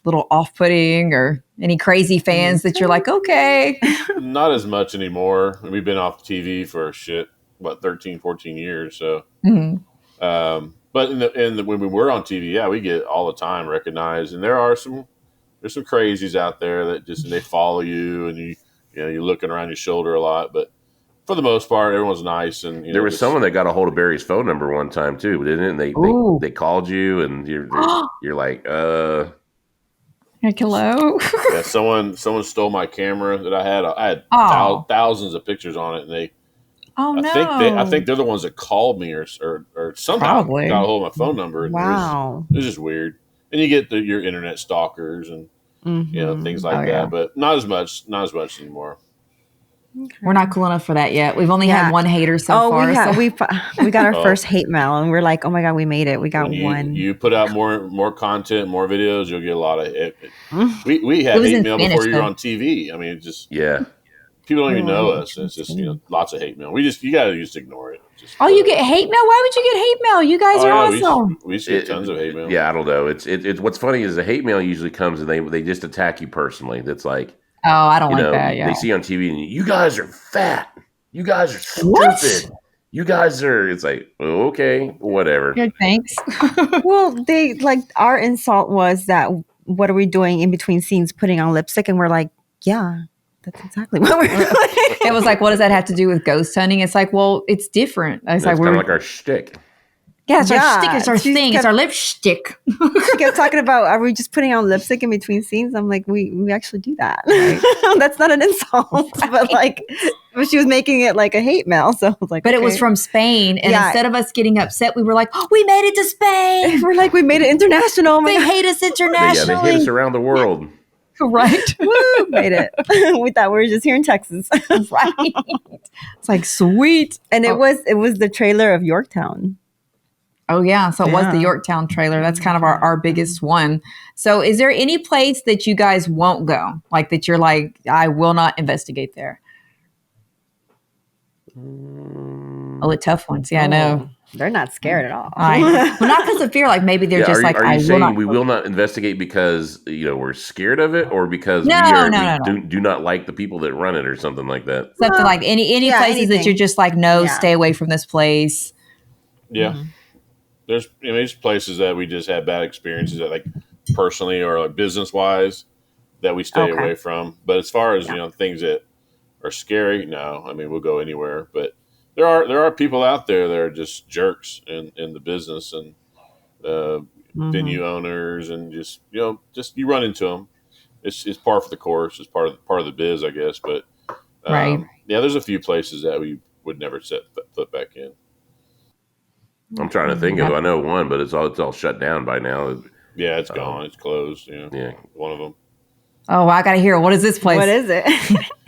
little off-putting, or any crazy fans that you're like, okay. Not as much anymore. We've been off TV for 13, 14 years. So, Mhm. but when we were on TV, yeah, we get all the time recognized, and there's some crazies out there that they follow you, and you're looking around your shoulder a lot, but for the most part, everyone's nice. And There was someone that got a hold of Barry's phone number one time too, didn't it? And Ooh. they called you, and you're like, Like, hello. Yeah, someone stole my camera that I had. I had Oh. thousands of pictures on it, and they. Oh no. I think they're the ones that called me or somehow Probably. got a hold of my phone number. And Wow. it was just weird. And you get your internet stalkers and things like Oh, that, yeah. but not as much anymore. We're not cool enough for that yet. We've only Yeah. had one hater so far. we got our Oh. first hate mail, and we're like, oh my god, we made it. We got When one. you put out more content, more videos, you'll get a lot of it. We It had was hate in mail Spanish, before you were though. on TV. I mean, it's just yeah. people don't even know Oh, us. It's just lots of hate mail. You got to just ignore it. Just, Oh, you get hate mail? Why would you get hate mail? You guys are yeah, awesome. we used to get tons of hate mail. Yeah, I don't know. It's what's funny is the hate mail usually comes and they just attack you personally. That's like, Oh, I don't like that. Yeah. they see on TV and you guys are fat. You guys are stupid. What? You guys are. It's like, oh, okay, whatever. Good, thanks. Well, they like our insult was that what are we doing in between scenes, putting on lipstick, and we're like, yeah, that's exactly what we're doing. It was like, what does that have to do with ghost hunting? It's like, well, it's different. It's It's like kind of we're like our shtick. yeah, it's our Yeah, stick, it's our she's thing, it's kept- our lipstick. She kept talking about, are we just putting on lipstick in between scenes? I'm like, we actually do that. That's not an insult, but she was making it like a hate mail. So I was like, But it was okay. from Spain, and Yeah. instead of us getting upset, we were like, oh, we made it to Spain. We're like, we made it international. Oh my They God. hate us They internationally. hit us around the world. Right. Woo, made it. We thought we were just here in Texas. Right. It's like, sweet. And Oh. it was the trailer of Yorktown. Oh, yeah. So it was the Yeah. Yorktown trailer. That's kind of our biggest one. So is there any place that you guys won't go? Like that you're like, I will not investigate there? Oh, the tough ones. Yeah, I know. They're not scared at all. Well, not because of fear. Like maybe they're just like, are I you will saying not. we will not investigate because we're scared of it, or because No, no. do not like the people that run it, or something like that? Something like any yeah, places that anything. you're just like, no, Yeah. stay away from this place. Yeah. Mm-hmm. There's places that we just had bad experiences that, like, personally or like business wise, that we stay Okay. away from. But as far as things that are scary, no. I mean, we'll go anywhere. But there are people out there that are just jerks in the business, and venue owners, and just you run into them. It's par for the course. It's part of the biz, I guess. But Right. yeah, there's a few places that we would never set foot back in. I'm trying to think of. I know one, but it's all shut down by now. Yeah, it's gone. It's closed. Yeah. One of them. Oh, I got to hear. What is this place? What is it?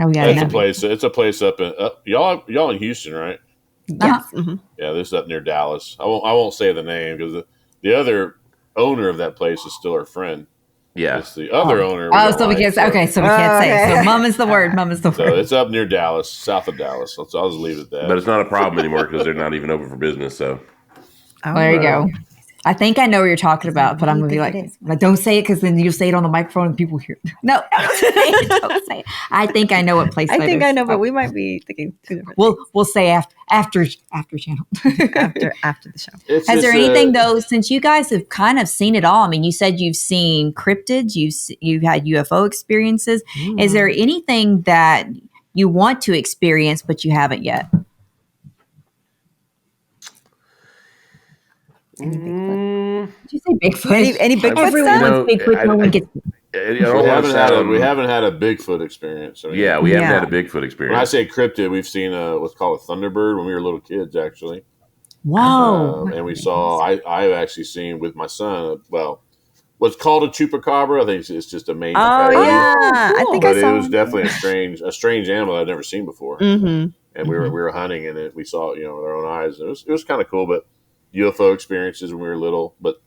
Oh, yeah. It's a place. It's a place up in y'all in Houston, right? Yes. Mhm. Yeah, this is up near Dallas. I won't say the name because the other owner of that place is still our friend. Yeah. It's the other owner. we Oh, don't so we like, can't say. Okay, so we can't say. okay. So mum is the word. Mum is the So word. it's up near Dallas, south of Dallas. I'll just leave it at that. But it's not a problem anymore because they're not even open for business. So There you go. I think I know what you're talking about, but I'm going to be What do like, you think don't say it because then you'll say it on the microphone and people hear it. No, don't say it. Don't say it. I think I know what place I that think is. I know, but we might be thinking two different We'll say after channel. things after the show. It's Has there just, anything though, since you guys have kind of seen it all? I mean, you said you've seen cryptids, you've had UFO experiences. Is there anything that you want to experience but you haven't yet? Any Bigfoot? Did you say Bigfoot? Any Bigfoot Everyone stuff? wants Bigfoot. No one gets. I don't want to sound. We haven't had a Bigfoot experience. I mean, we haven't had a Bigfoot experience. When I say cryptid, we've seen what's called a thunderbird when we were little kids, actually. Whoa! And we saw. I've actually seen with my son. What's called a chupacabra. I think it's just a mangy coyote. Yeah, cool. I think But I saw it was definitely a strange animal I'd never seen before. Mm-hmm. And we were hunting in it. We saw it, with our own eyes. It was kind of cool. But UFO experiences when we were little. But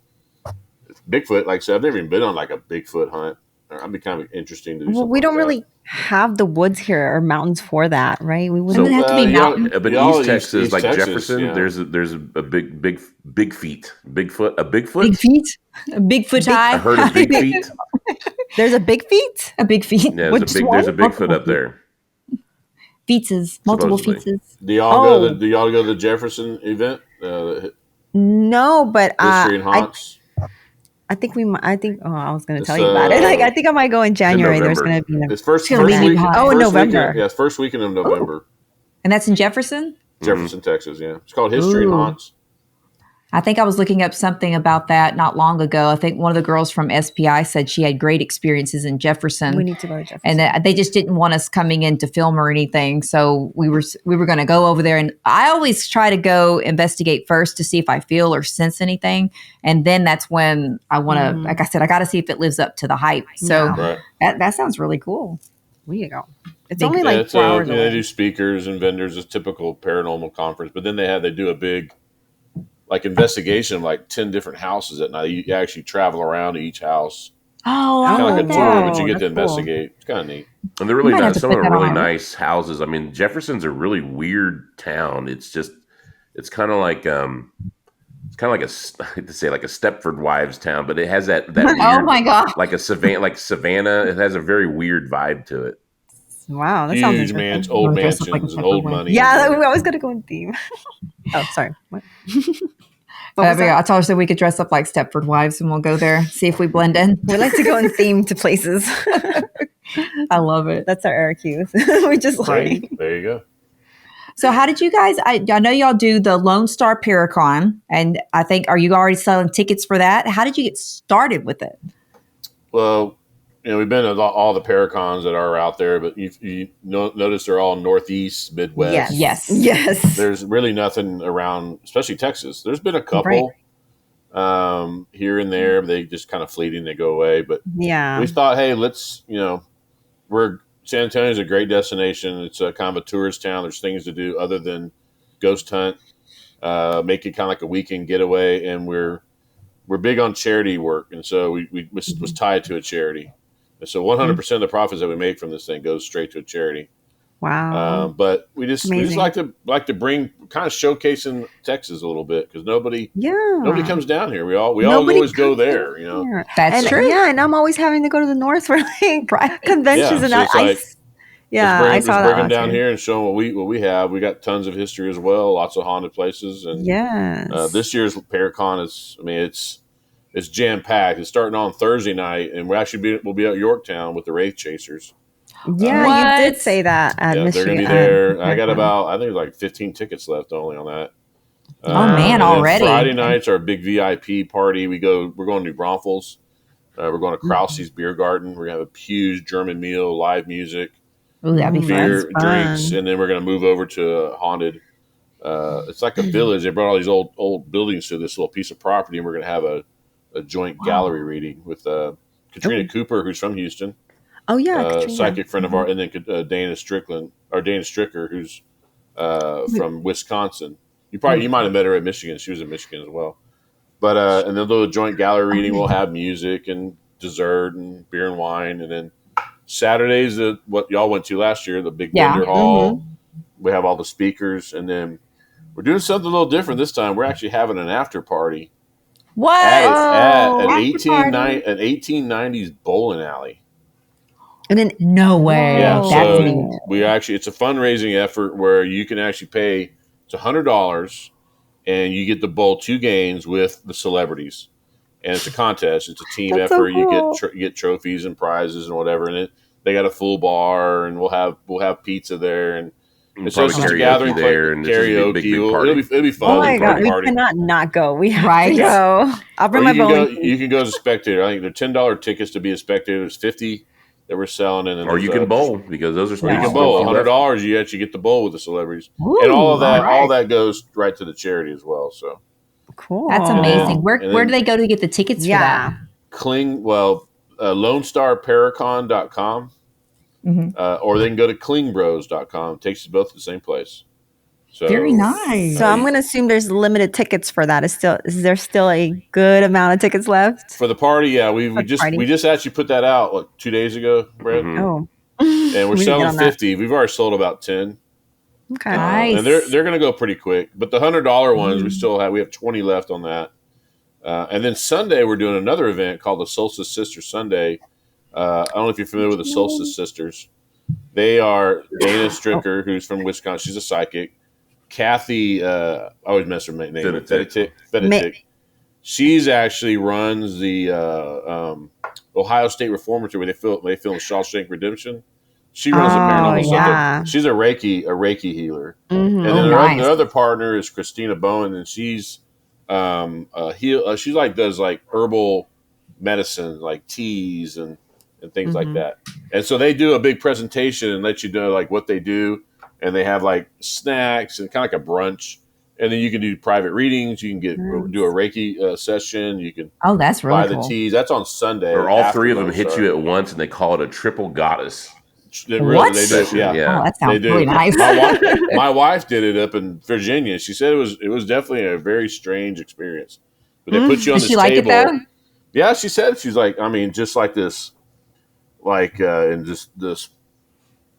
Bigfoot, like I said, I've never even been on like a Bigfoot hunt. I'd be kind of interesting to do. Well, we don't really have the woods here or mountains for that, right? We Doesn't it have to be mountain? But East Texas, like Texas, Jefferson, yeah. there's a big feet, Bigfoot, a Bigfoot, big feet, a Bigfoot high. I heard of big feet. There's a big feet, a big feet. Yeah, there's a Bigfoot up there. Feetses, multiple feetses. Do y'all go to the Jefferson event? No, but History and Haunts. I think I was going to tell you about it. Like, I think I might go in January. There's going to be it's first week. In November. Yeah, it's first weekend of November. And that's in Jefferson? Jefferson, Texas, yeah. It's called History and Haunts. I think I was looking up something about that not long ago. I think one of the girls from SPI said she had great experiences in Jefferson. We need to go to Jefferson. And that they just didn't want us coming in to film or anything. So we were going to go over there. And I always try to go investigate first to see if I feel or sense anything. And then that's when I want to, like I said, I got to see if it lives up to the hype. So that sounds really cool. We go. It's only like 4 hours away. They do speakers and vendors. It's typical paranormal conference. But then they do a big investigation of like 10 different houses at night. You actually travel around to each house. Oh, kind of like a tour, but you get to investigate. Cool. It's kind of neat. And they're really nice. Some of them are really nice houses. I mean, Jefferson's a really weird town. It's kind of like I hate to say like a Stepford Wives town, but it has that weird, oh my god, like Savannah. It has a very weird vibe to it. Wow, that huge sounds mansions, old mansions, and old money. Yeah, we always got to go in theme. Oh, sorry. What? I told her that we could dress up like Stepford Wives and we'll go there, see if we blend in. We like to go in theme to places. I love it. That's our air cues. We just right. There you go. So how did you guys, I know y'all do the Lone Star Paracon, and I think, are you already selling tickets for that? How did you get started with it? Well, we've been to all the Paracons that are out there, but you notice they're all Northeast, Midwest. Yes. There's really nothing around, especially Texas. There's been a couple here and there, but they just kind of fleeting, they go away. But we thought, hey, let's, San Antonio's a great destination. It's a kind of a tourist town. There's things to do other than ghost hunt, make it kind of like a weekend getaway. And we're big on charity work. And so we was tied to a charity. And so 100% of the profits that we make from this thing goes straight to a charity. Wow. But we just like to bring, kind of showcasing Texas a little bit, because nobody comes down here. We all always go there, That's true. Yeah, and I'm always having to go to the north for like conventions, and I saw that. Bring them down here and show them what we have. We got tons of history as well, lots of haunted places, and this year's Paracon it's jam packed. It's starting on Thursday night, and we'll be at Yorktown with the Wraith Chasers. Yeah, you did say that at Michigan. They're going to be there. I got I think like 15 tickets left only on that. Oh man, already. Friday nights are a big VIP party. We're going to New Braunfels. We're going to Krause's Beer Garden. We're going to have a huge German meal, live music, ooh, that'd be beer, drinks, and then we're going to move over to a haunted. It's like a village. They brought all these old buildings to this little piece of property, and we're going to have a joint gallery reading with Katrina Cooper, who's from Houston. Oh yeah, psychic friend of ours, and then Dana Stricker, who's from Wisconsin. You might have met her at Michigan. She was in Michigan as well. But and then the joint gallery reading, we'll have music and dessert and beer and wine, and then Saturdays what y'all went to last year, the big vendor hall. We have all the speakers, and then we're doing something a little different this time. We're actually having an after party. What? At an 1890s bowling alley. And then no way. Yeah, that's so it's a fundraising effort where you can actually pay $100 and you get to bowl 2 games with the celebrities. And it's a contest. It's a team effort. So cool. You get trophies and prizes and whatever. And they got a full bar, and we'll have pizza there, and It's Probably just a karaoke gathering there, and it's just a karaoke. big party. It'll be fun. Oh my god, we Party. cannot not go. We have Right. to go. I'll bring Or my bowling. you can go as a spectator. I think they're $10 tickets to be a spectator. There's 50 that we're selling, and then Or you can bowl because those are Or you still can bowl. still left. $100, you actually get to bowl with the celebrities, Ooh, and all of that, all right. all that goes right to the charity as well. So Cool. That's And amazing. then- Where do they go to get the tickets for Yeah. that? Kling, Lone Star Paracon.com, or they can go to klingbros.com. It takes you both to the same place. So Very nice. So I'm gonna assume there's limited tickets for that. Is there still a good amount of tickets left? for the party, yeah, we For the just party. we just actually put that out like 2 days ago, Brett, Mhm. Oh, and we're We need to get selling on that. 50. We've already sold about 10. okay. Nice. And they're going to go pretty quick. But the $100 ones, we have 20 left on that. And then Sunday, we're doing another event called the Solstice Sisters Sunday. I don't know if you're familiar with the Solstice Sisters. They are Dana Stricker, who's from Wisconsin. She's a psychic. Kathy, I always mess her name. Fedetic. She's actually runs the Ohio State Reformatory where they film Shawshank Redemption. She runs the paranormal stuff. yeah. She's a Reiki healer. Mhm. And then nice. their other partner is Christina Bowen, and she's she does herbal medicine, like teas and things like that. And so they do a big presentation and let you know like what they do, and they have like snacks and kind of like a brunch. And then you can do private readings. You can do a Reiki session. You can Oh, that's buy really the cool. teas. That's on Sunday. Or all after three of them Lone hit Star. you at once, and they call it a triple goddess. They What? They do, yeah. Oh, that They sounds do. really nice. My wife did it up in Virginia. She said it was definitely a very strange experience. But they put you on Does this she like table. it though? Yeah, she said she's like, I mean, just like this, and just this,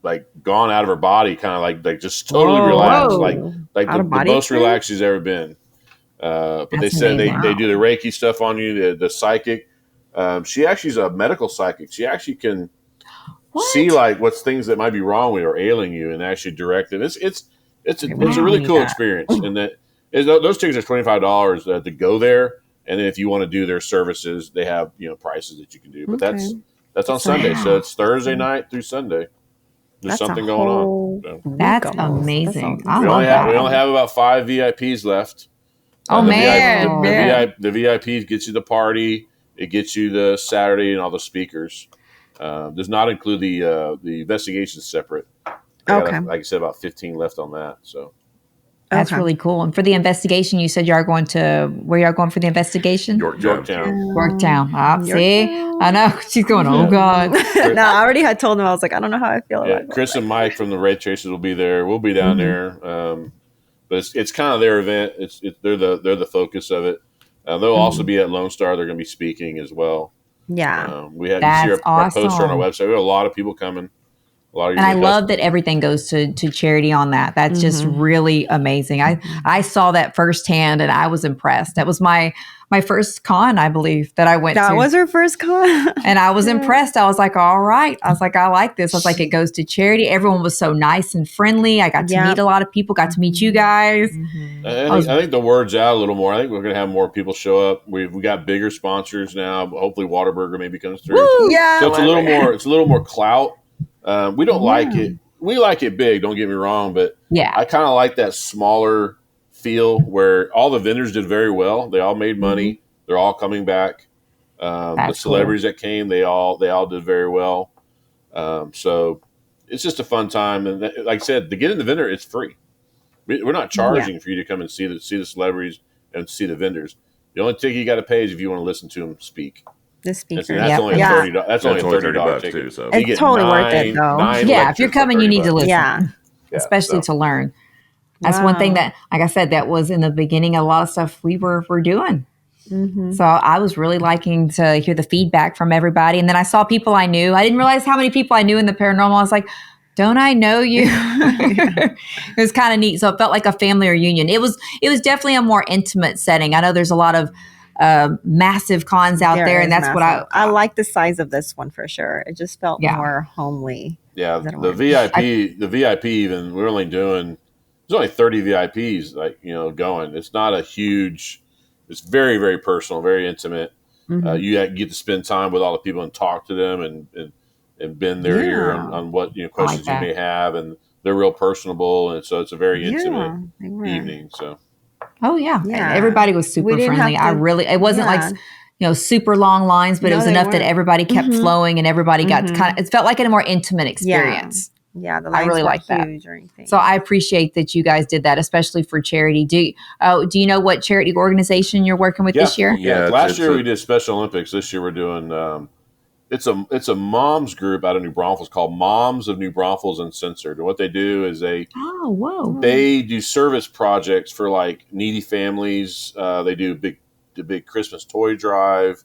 like gone out of her body, kind of like just totally Whoa. relaxed, Whoa. like Out the of body most experience? relaxed she's ever been. But they That's said amazing. they do the Reiki stuff on you, the psychic. She actually is a medical psychic. She actually can see like what's things that might be wrong with you or ailing you, and actually direct it. It's a really cool experience. And those tickets are $25 to go there, and then if you want to do their services, they have prices that you can do. But that's on Sunday, so it's Thursday night through Sunday. There's That's something a going whole on. So. week That's almost. amazing. That's I We love only that. have about 5 VIPs left. Oh, the man. the VIPs gets you the party. It gets you the Saturday and all the speakers. Does not include the investigation separate. I got, Okay. like I said, about 15 left on that. So That's really cool. And for the investigation, you said you are going to where you are going for the investigation? Yorktown. Yorktown. Ah, see, Yorktown. I know she's going. Oh Yeah. God. No, I already had told him. I was like, I don't know how I feel Yeah, about it. Chris and Mike from the Red Chasers will be there. We'll be down there. But it's kind of their event. They're the focus of it. They'll also be at Lone Star. They're going to be speaking as well. Yeah. We had That's you see our poster on our awesome. website. We have a lot of people coming. A lot of And I usually love that everything goes to charity on that. That's just really amazing. I saw that firsthand and I was impressed. That was my first con, I believe, that I went That to. was her first con. And I was impressed. I was like, all right. I was like, I like this. I was like, it goes to charity. Everyone was so nice and friendly. I got to meet a lot of people, got to meet you guys. I think the word's out a little more. I think we're going to have more people show up. We got bigger sponsors now. Hopefully, Whataburger maybe comes through. Woo! Yeah. So it's a little more clout. We don't like it. We like it big. Don't get me wrong, but Yeah. I kind of like that smaller feel where all the vendors did very well. They all made money. They're all coming back. The That's celebrities that came, they all did very well. So it's just a fun time. And like I said, to get in the vendor, it's free. We're not charging for you to come and see the celebrities and see the vendors. The only ticket you got to pay is if you want to listen to them speak. The And speaker. that's only a Yeah. $30. That's only a $30 ticket too. So You It's get totally worth it, though. Yeah, if you're coming, you need to listen. Yeah. Especially to learn. That's one thing that, like I said, that was in the beginning, a lot of stuff we were doing. So I was really liking to hear the feedback from everybody. And then I saw people I knew. I didn't realize how many people I knew in the paranormal. I was like, don't I know you? It was kind of neat. So it felt like a family reunion. It was definitely a more intimate setting. I know there's a lot of massive cons out there, and that's what I like the size of this one for sure. It just felt more homely. Yeah, the VIP even we're only doing. There's only 30 VIPs going. It's not a huge. It's very very personal, very intimate. You get to spend time with all the people and talk to them and bend their ear on what questions you may have, and they're real personable, and so it's a very intimate they were. evening. So Oh yeah. Yeah. Everybody was We super didn't friendly. have to- It wasn't like, super long lines, but it No, was they enough that weren't. everybody kept flowing and everybody got it felt like a more intimate experience. Yeah, the I lines really weren't like that. huge or anything. So I appreciate that you guys did that, especially for charity. Do you know what charity organization you're working with this year? Yeah, last year we did Special Olympics. This year we're doing it's a moms group out of New Braunfels called Moms of New Braunfels Uncensored. And what they do is they do service projects for like needy families. They do the big Christmas toy drive.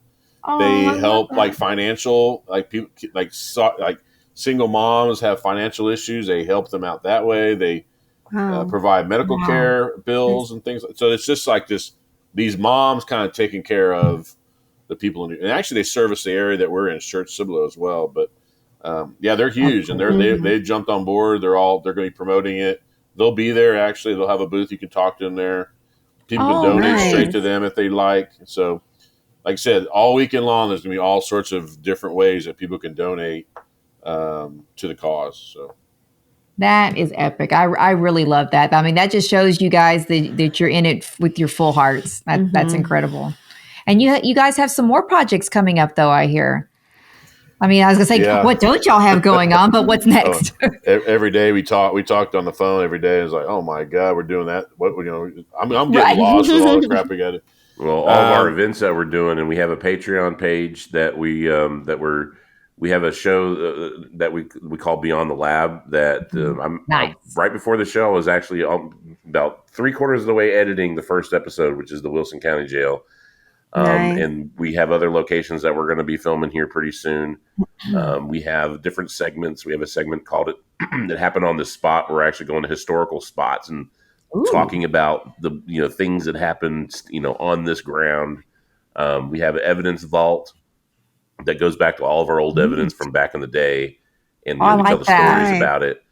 They help like financial, like people like single moms have financial issues. They help them out that way. They provide medical care bills and things. So it's just like these moms kind of taking care of the people and actually they service the area that we're in, Church Cibolo as well. But they're huge and they jumped on board. They're going to be promoting it. They'll be there. Actually, they'll have a booth. You can talk to them there. People can donate straight to them if they like. So, like I said, all weekend long, there's going to be all sorts of different ways that people can donate to the cause. So that is epic. I really love that. I mean, that just shows you guys that you're in it with your full hearts. That's incredible. And you guys have some more projects coming up, though, I hear. I mean, I was going to say, what don't y'all have going on? But what's next? Every day we talked on the phone every day. It's like, oh my God, we're doing that. I'm getting lost with all the crap we got to. Well, all of our events that we're doing, and we have a Patreon page that we have a show that we call Beyond the Lab. That right before the show, I was actually about 3/4 of the way editing the first episode, which is the Wilson County Jail. And we have other locations that we're going to be filming here pretty soon. We have different segments. We have a segment called it that happened on the spot. We're actually going to historical spots and talking about the things that happened on this ground. We have an evidence vault that goes back to all of our old evidence from back in the day, and we tell the stories about it.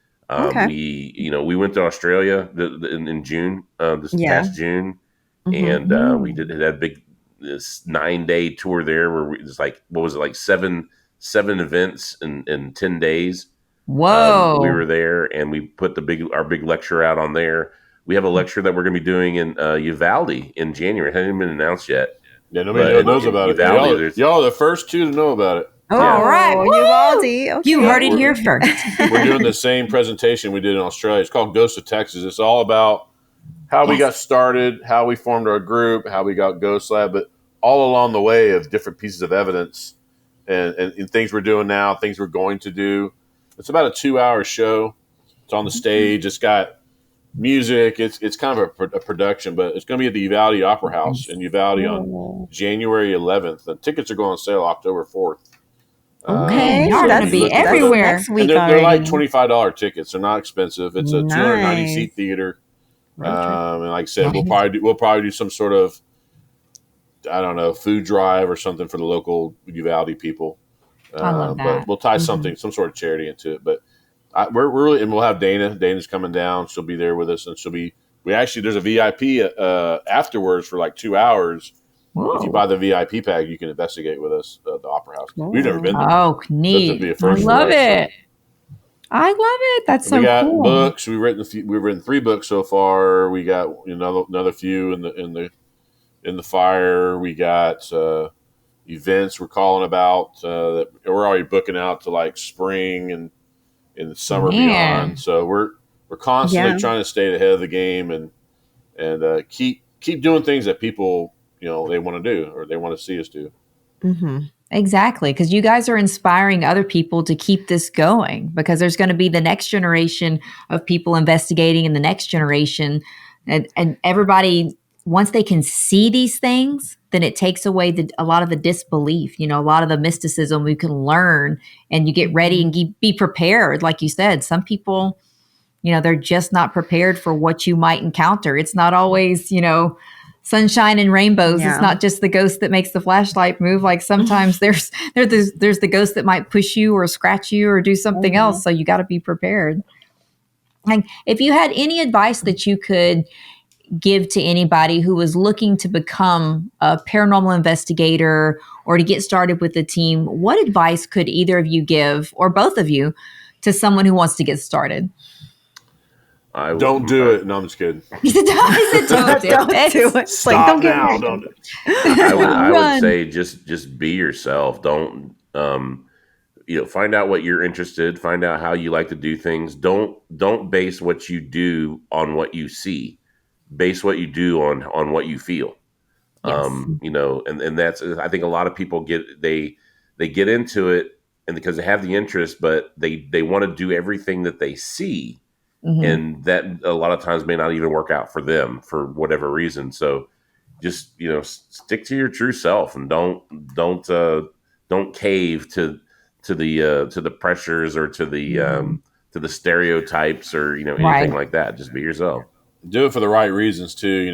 We went to Australia in June, past June, and we did a big this 9-day tour there where it's like, what was it, like seven events in 10 days. Whoa. We were there and we put our big lecture out on there. We have a lecture that we're going to be doing in Uvalde in January. It hasn't been announced yet. Yeah, nobody knows about it. Y'all are the first two to know about it. All right. Uvalde. Okay. You heard it here first. We're doing the same presentation we did in Australia. It's called Ghost of Texas. It's all about how we got started, how we formed our group, how we got Ghost Lab, but all along the way of different pieces of evidence and things we're doing now, things we're going to do. It's about a 2-hour show. It's on the stage. It's got music. It's kind of a production, but it's going to be at the Uvalde Opera House in Uvalde on January 11th. The tickets are going on sale October 4th. Okay, you're going to be everywhere. They're like $25 tickets. They're not expensive. It's a 290-seat theater. And like I said, we'll probably do some sort of, I don't know, food drive or something for the local Uvalde people. I love that. But we'll tie some sort of charity into it. But we're really, and we'll have Dana. Dana's coming down. She'll be there with us, and there's a VIP afterwards for like 2 hours. Whoa. If you buy the VIP pack, you can investigate with us at the Opera House. Whoa. We've never been there. Oh, neat! I love it. I love it. That's so cool. We got books. We've written 3 books so far. We got another few in the fire. We got events we're calling about that we're already booking out to like spring and in the summer beyond. So we're constantly trying to stay ahead of the game and keep doing things that people they want to do or they want to see us do. Mm-hmm. Exactly, because you guys are inspiring other people to keep this going, because there's going to be the next generation of people investigating in the next generation, and everybody, once they can see these things, then it takes away a lot of the disbelief, a lot of the mysticism we can learn, and you get ready and be prepared. Like you said, some people, they're just not prepared for what you might encounter. It's not always, sunshine and rainbows. Yeah. It's not just the ghost that makes the flashlight move. Like sometimes there's the ghost that might push you or scratch you or do something else. So you got to be prepared. And if you had any advice that you could give to anybody who was looking to become a paranormal investigator or to get started with the team, what advice could either of you give, or both of you, to someone who wants to get started? Don't do it. No, I'm just kidding. He said, don't do it. It's like, don't get now. married. Don't. I would Run. say just be yourself. Don't find out what you're interested. Find out how you like to do things. Don't base what you do on what you see. Base what you do on what you feel. Yes. And that's, I think a lot of people get into it, and because they have the interest, but they want to do everything that they see. Mhm. And that a lot of times may not even work out for them for whatever reason. So just, stick to your true self, and don't cave to the pressures or to the stereotypes or, anything Right. like that. Just be yourself. Do it for the right reasons too. You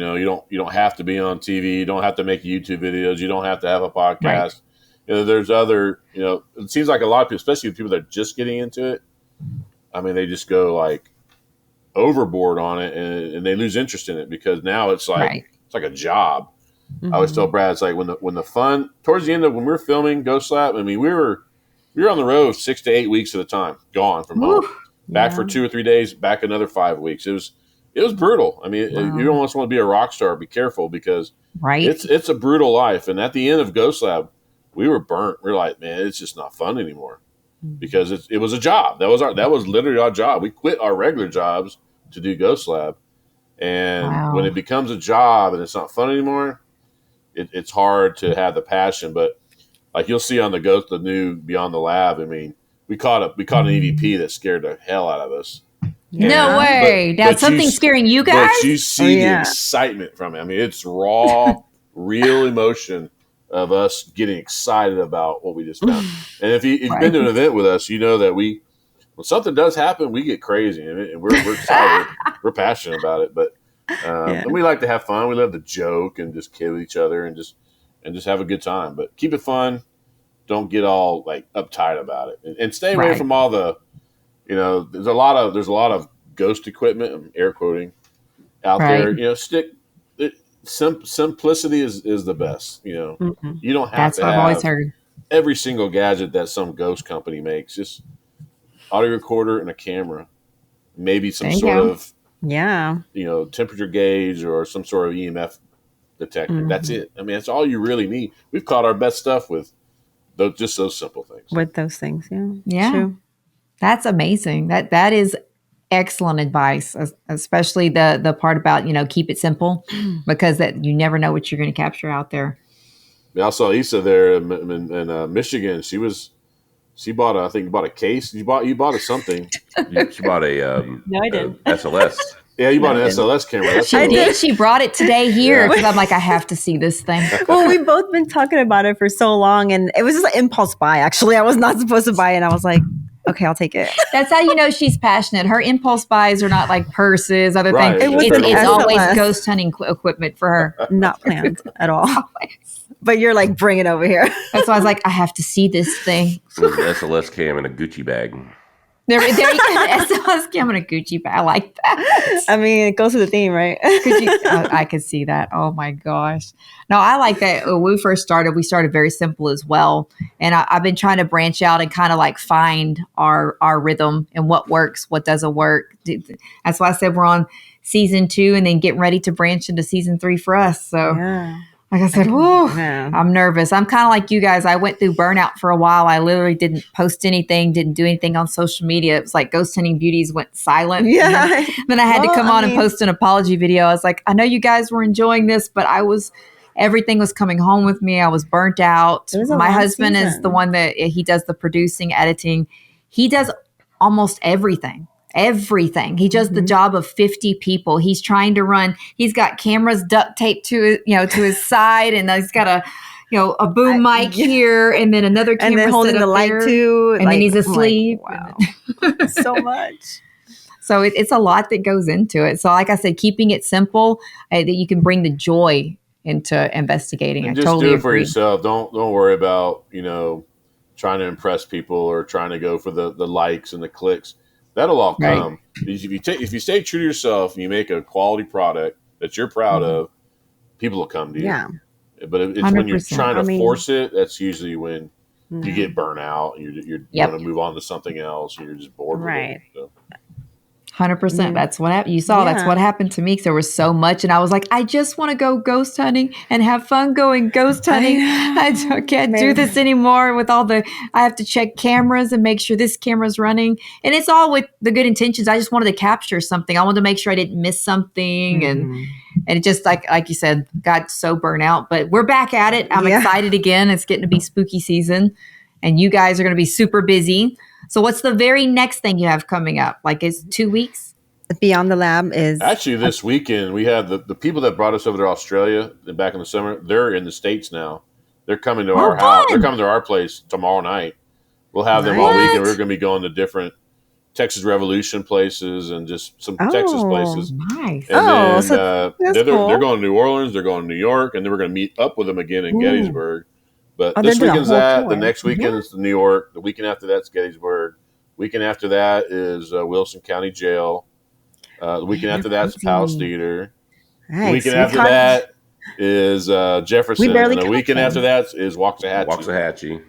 don't have to be on TV. You don't have to make YouTube videos. You don't have to have a podcast. Right. There's other, it seems like a lot of people, especially people that are just getting into it. I mean, they just go like overboard on it, and they lose interest in it, because now it's like, Right. it's like a job. Mhm. I always tell Brad, it's like when the fun towards the end of when we were filming Ghost Lab. I mean, we were on the road 6 to 8 weeks at a time, gone from home, back for 2 or 3 days, back another 5 weeks. It was brutal. I mean, Wow. you almost want to be a rock star. Be careful, because Right. it's a brutal life. And at the end of Ghost Lab, we were burnt. We're like, man, it's just not fun anymore, because it was a job. That was literally our job. We quit our regular jobs to do Ghost Lab, and Wow. when it becomes a job and it's not fun anymore, it's hard to have the passion. But like you'll see on the new Beyond the Lab, I mean, we caught an EVP that scared the hell out of us. No way. But That's something scaring you guys? But you see the yeah. excitement from it. I mean, it's raw, real emotion of us getting excited about what we just found. And if you've Right. been to an event with us, you know that when something does happen, we get crazy, and we're excited. We're passionate about it. But and we like to have fun. We love to joke and just kid with each other and just have a good time. But keep it fun. Don't get all like uptight about it, and stay away Right. from all the. There's a lot of ghost equipment, I'm air quoting, out Right. there. Simplicity is the best. Mhm. You don't have That's to what I've have always heard. every single gadget that some ghost company makes. Just audio recorder and a camera, maybe some There you sort go. of Yeah. temperature gauge or some sort of EMF detector. Mhm. That's it. I mean, that's all you really need. We've caught our best stuff with just those simple things. With those things. Yeah. Yeah. True. That's amazing. That is excellent advice, especially the part about, keep it simple, because that you never know what you're going to capture out there. I saw Issa there in Michigan. She bought a case. You bought a something. She bought a No, I didn't. SLS. Yeah, you bought No, I an didn't. SLS camera. That's She what it did. was. She brought it today here Yeah. because I'm like, I have to see this thing. Well, we've both been talking about it for so long, and it was just an impulse buy. Actually, I was not supposed to buy it, and I was like, okay, I'll take it. That's how you know she's passionate. Her impulse buys are not like purses, other Right. things. It was It's an always SLS. ghost hunting equipment for her. Not planned at all. But you're like, bring it over here. That's why I was like, I have to see this thing. It was an SLS cam in a Gucci bag. There you go. SLS cam in a Gucci bag. I like that. I mean, it goes with the theme, right? I could see that. Oh my gosh. No, I like that. When we first started, we started very simple as well. And I've been trying to branch out and kind of like find our rhythm and what works, what doesn't work. That's why I said we're on season 2 and then getting ready to branch into season 3 for us. So Yeah. like I said, whoo, Yeah. I'm nervous. I'm kind of like you guys. I went through burnout for a while. I literally didn't post anything, didn't do anything on social media. It was like Ghost Hunting Beauties went silent. Yeah. Then I had to Well, come I on and mean- post an apology video. I was like, I know you guys were enjoying this, but everything was coming home with me. I was burnt out. It was a My long husband is season. the one that he does the producing, editing. He does almost everything. He does the job of 50 people. He's trying to run. He's got cameras duct taped to his side, and he's got a boom mic here, and then another camera And then holding set the up light there. too. And then he's I'm like, asleep. wow. So much. So it's a lot that goes into it. So like I said, keeping it simple, that you can bring the joy into investigating. And I just totally do it for agree. yourself. Don't worry about trying to impress people or trying to go for the likes and the clicks. That'll all Right. come. If you stay true to yourself and you make a quality product that you're proud of, people will come to you. Yeah. But it's when you're 100%. trying to I mean- force it, that's usually when you Yeah. get burnt out. You Yep. want to move on to something else, and you're just bored. Right. With it, so. 100%. That's what happened. You saw that's what happened to me because there was so much. And I was like, I just want to go ghost hunting and have fun going ghost hunting. I can't do this anymore with all the, I have to check cameras and make sure this camera's running. And it's all with the good intentions. I just wanted to capture something. I wanted to make sure I didn't miss something. And it just like you said, got so burnt out. But we're back at it. I'm excited again. It's getting to be spooky season. And you guys are going to be super busy. So what's the very next thing you have coming up? Like it's 2 weeks? Beyond the Lab is actually this weekend. We have the people that brought us over to Australia back in the summer. They're in the States now. They're coming to our house. They're coming to our place tomorrow night. We'll have them all weekend. We're going to be going to different Texas Revolution places and just some Texas places. Nice. And they're going to New Orleans. They're going to New York, and then we're going to meet up with them again in Gettysburg. But this weekend's that. The next weekend is New York. The weekend after that's Gettysburg. Weekend after that is Wilson County Jail. The weekend after that's Palace Theater. Nice. The weekend after that is Jefferson. And the weekend after that is Waxahachie.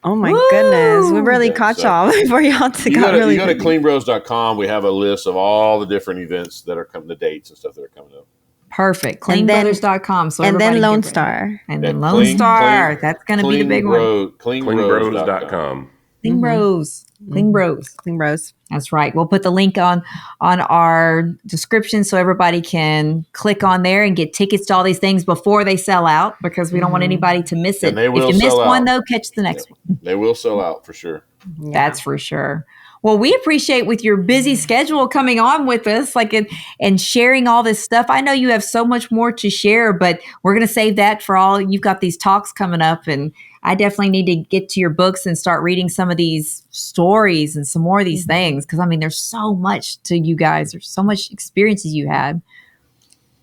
Oh my goodness. We barely caught y'all before y'all to you go to cleanbros.com. We have a list of all the different events that are coming, the dates and stuff that are coming up. Perfect. Cleanbrothers.com. So and then Lone Star. And then Lone Star. That's going to be the big one. Cleanbros.com. Clean Bros. Clean Bros. Clean Bros. That's right. We'll put the link on our description so everybody can click on there and get tickets to all these things before they sell out because we don't want anybody to miss it. If you miss one, though, catch the next one. They will sell out for sure. Yeah. That's for sure. Well, we appreciate with your busy schedule coming on with us, and sharing all this stuff. I know you have so much more to share, but we're going to save that for all. You've got these talks coming up, and I definitely need to get to your books and start reading some of these stories and some more of these things. Because, I mean, there's so much to you guys. There's so much experiences you had.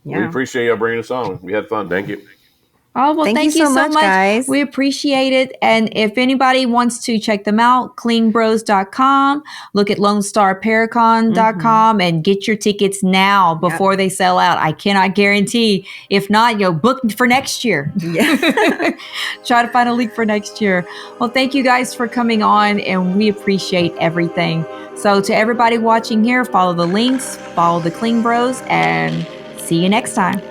Yeah. We appreciate you bringing us on. We had fun. Thank you. Oh, well, thank you so much, guys. We appreciate it. And if anybody wants to check them out, cleanbros.com, look at lonestarparacon.com and get your tickets now before they sell out. I cannot guarantee. If not, book for next year. Yeah. Try to find a link for next year. Well, thank you guys for coming on, and we appreciate everything. So to everybody watching here, follow the links, follow the Clean Bros, and see you next time.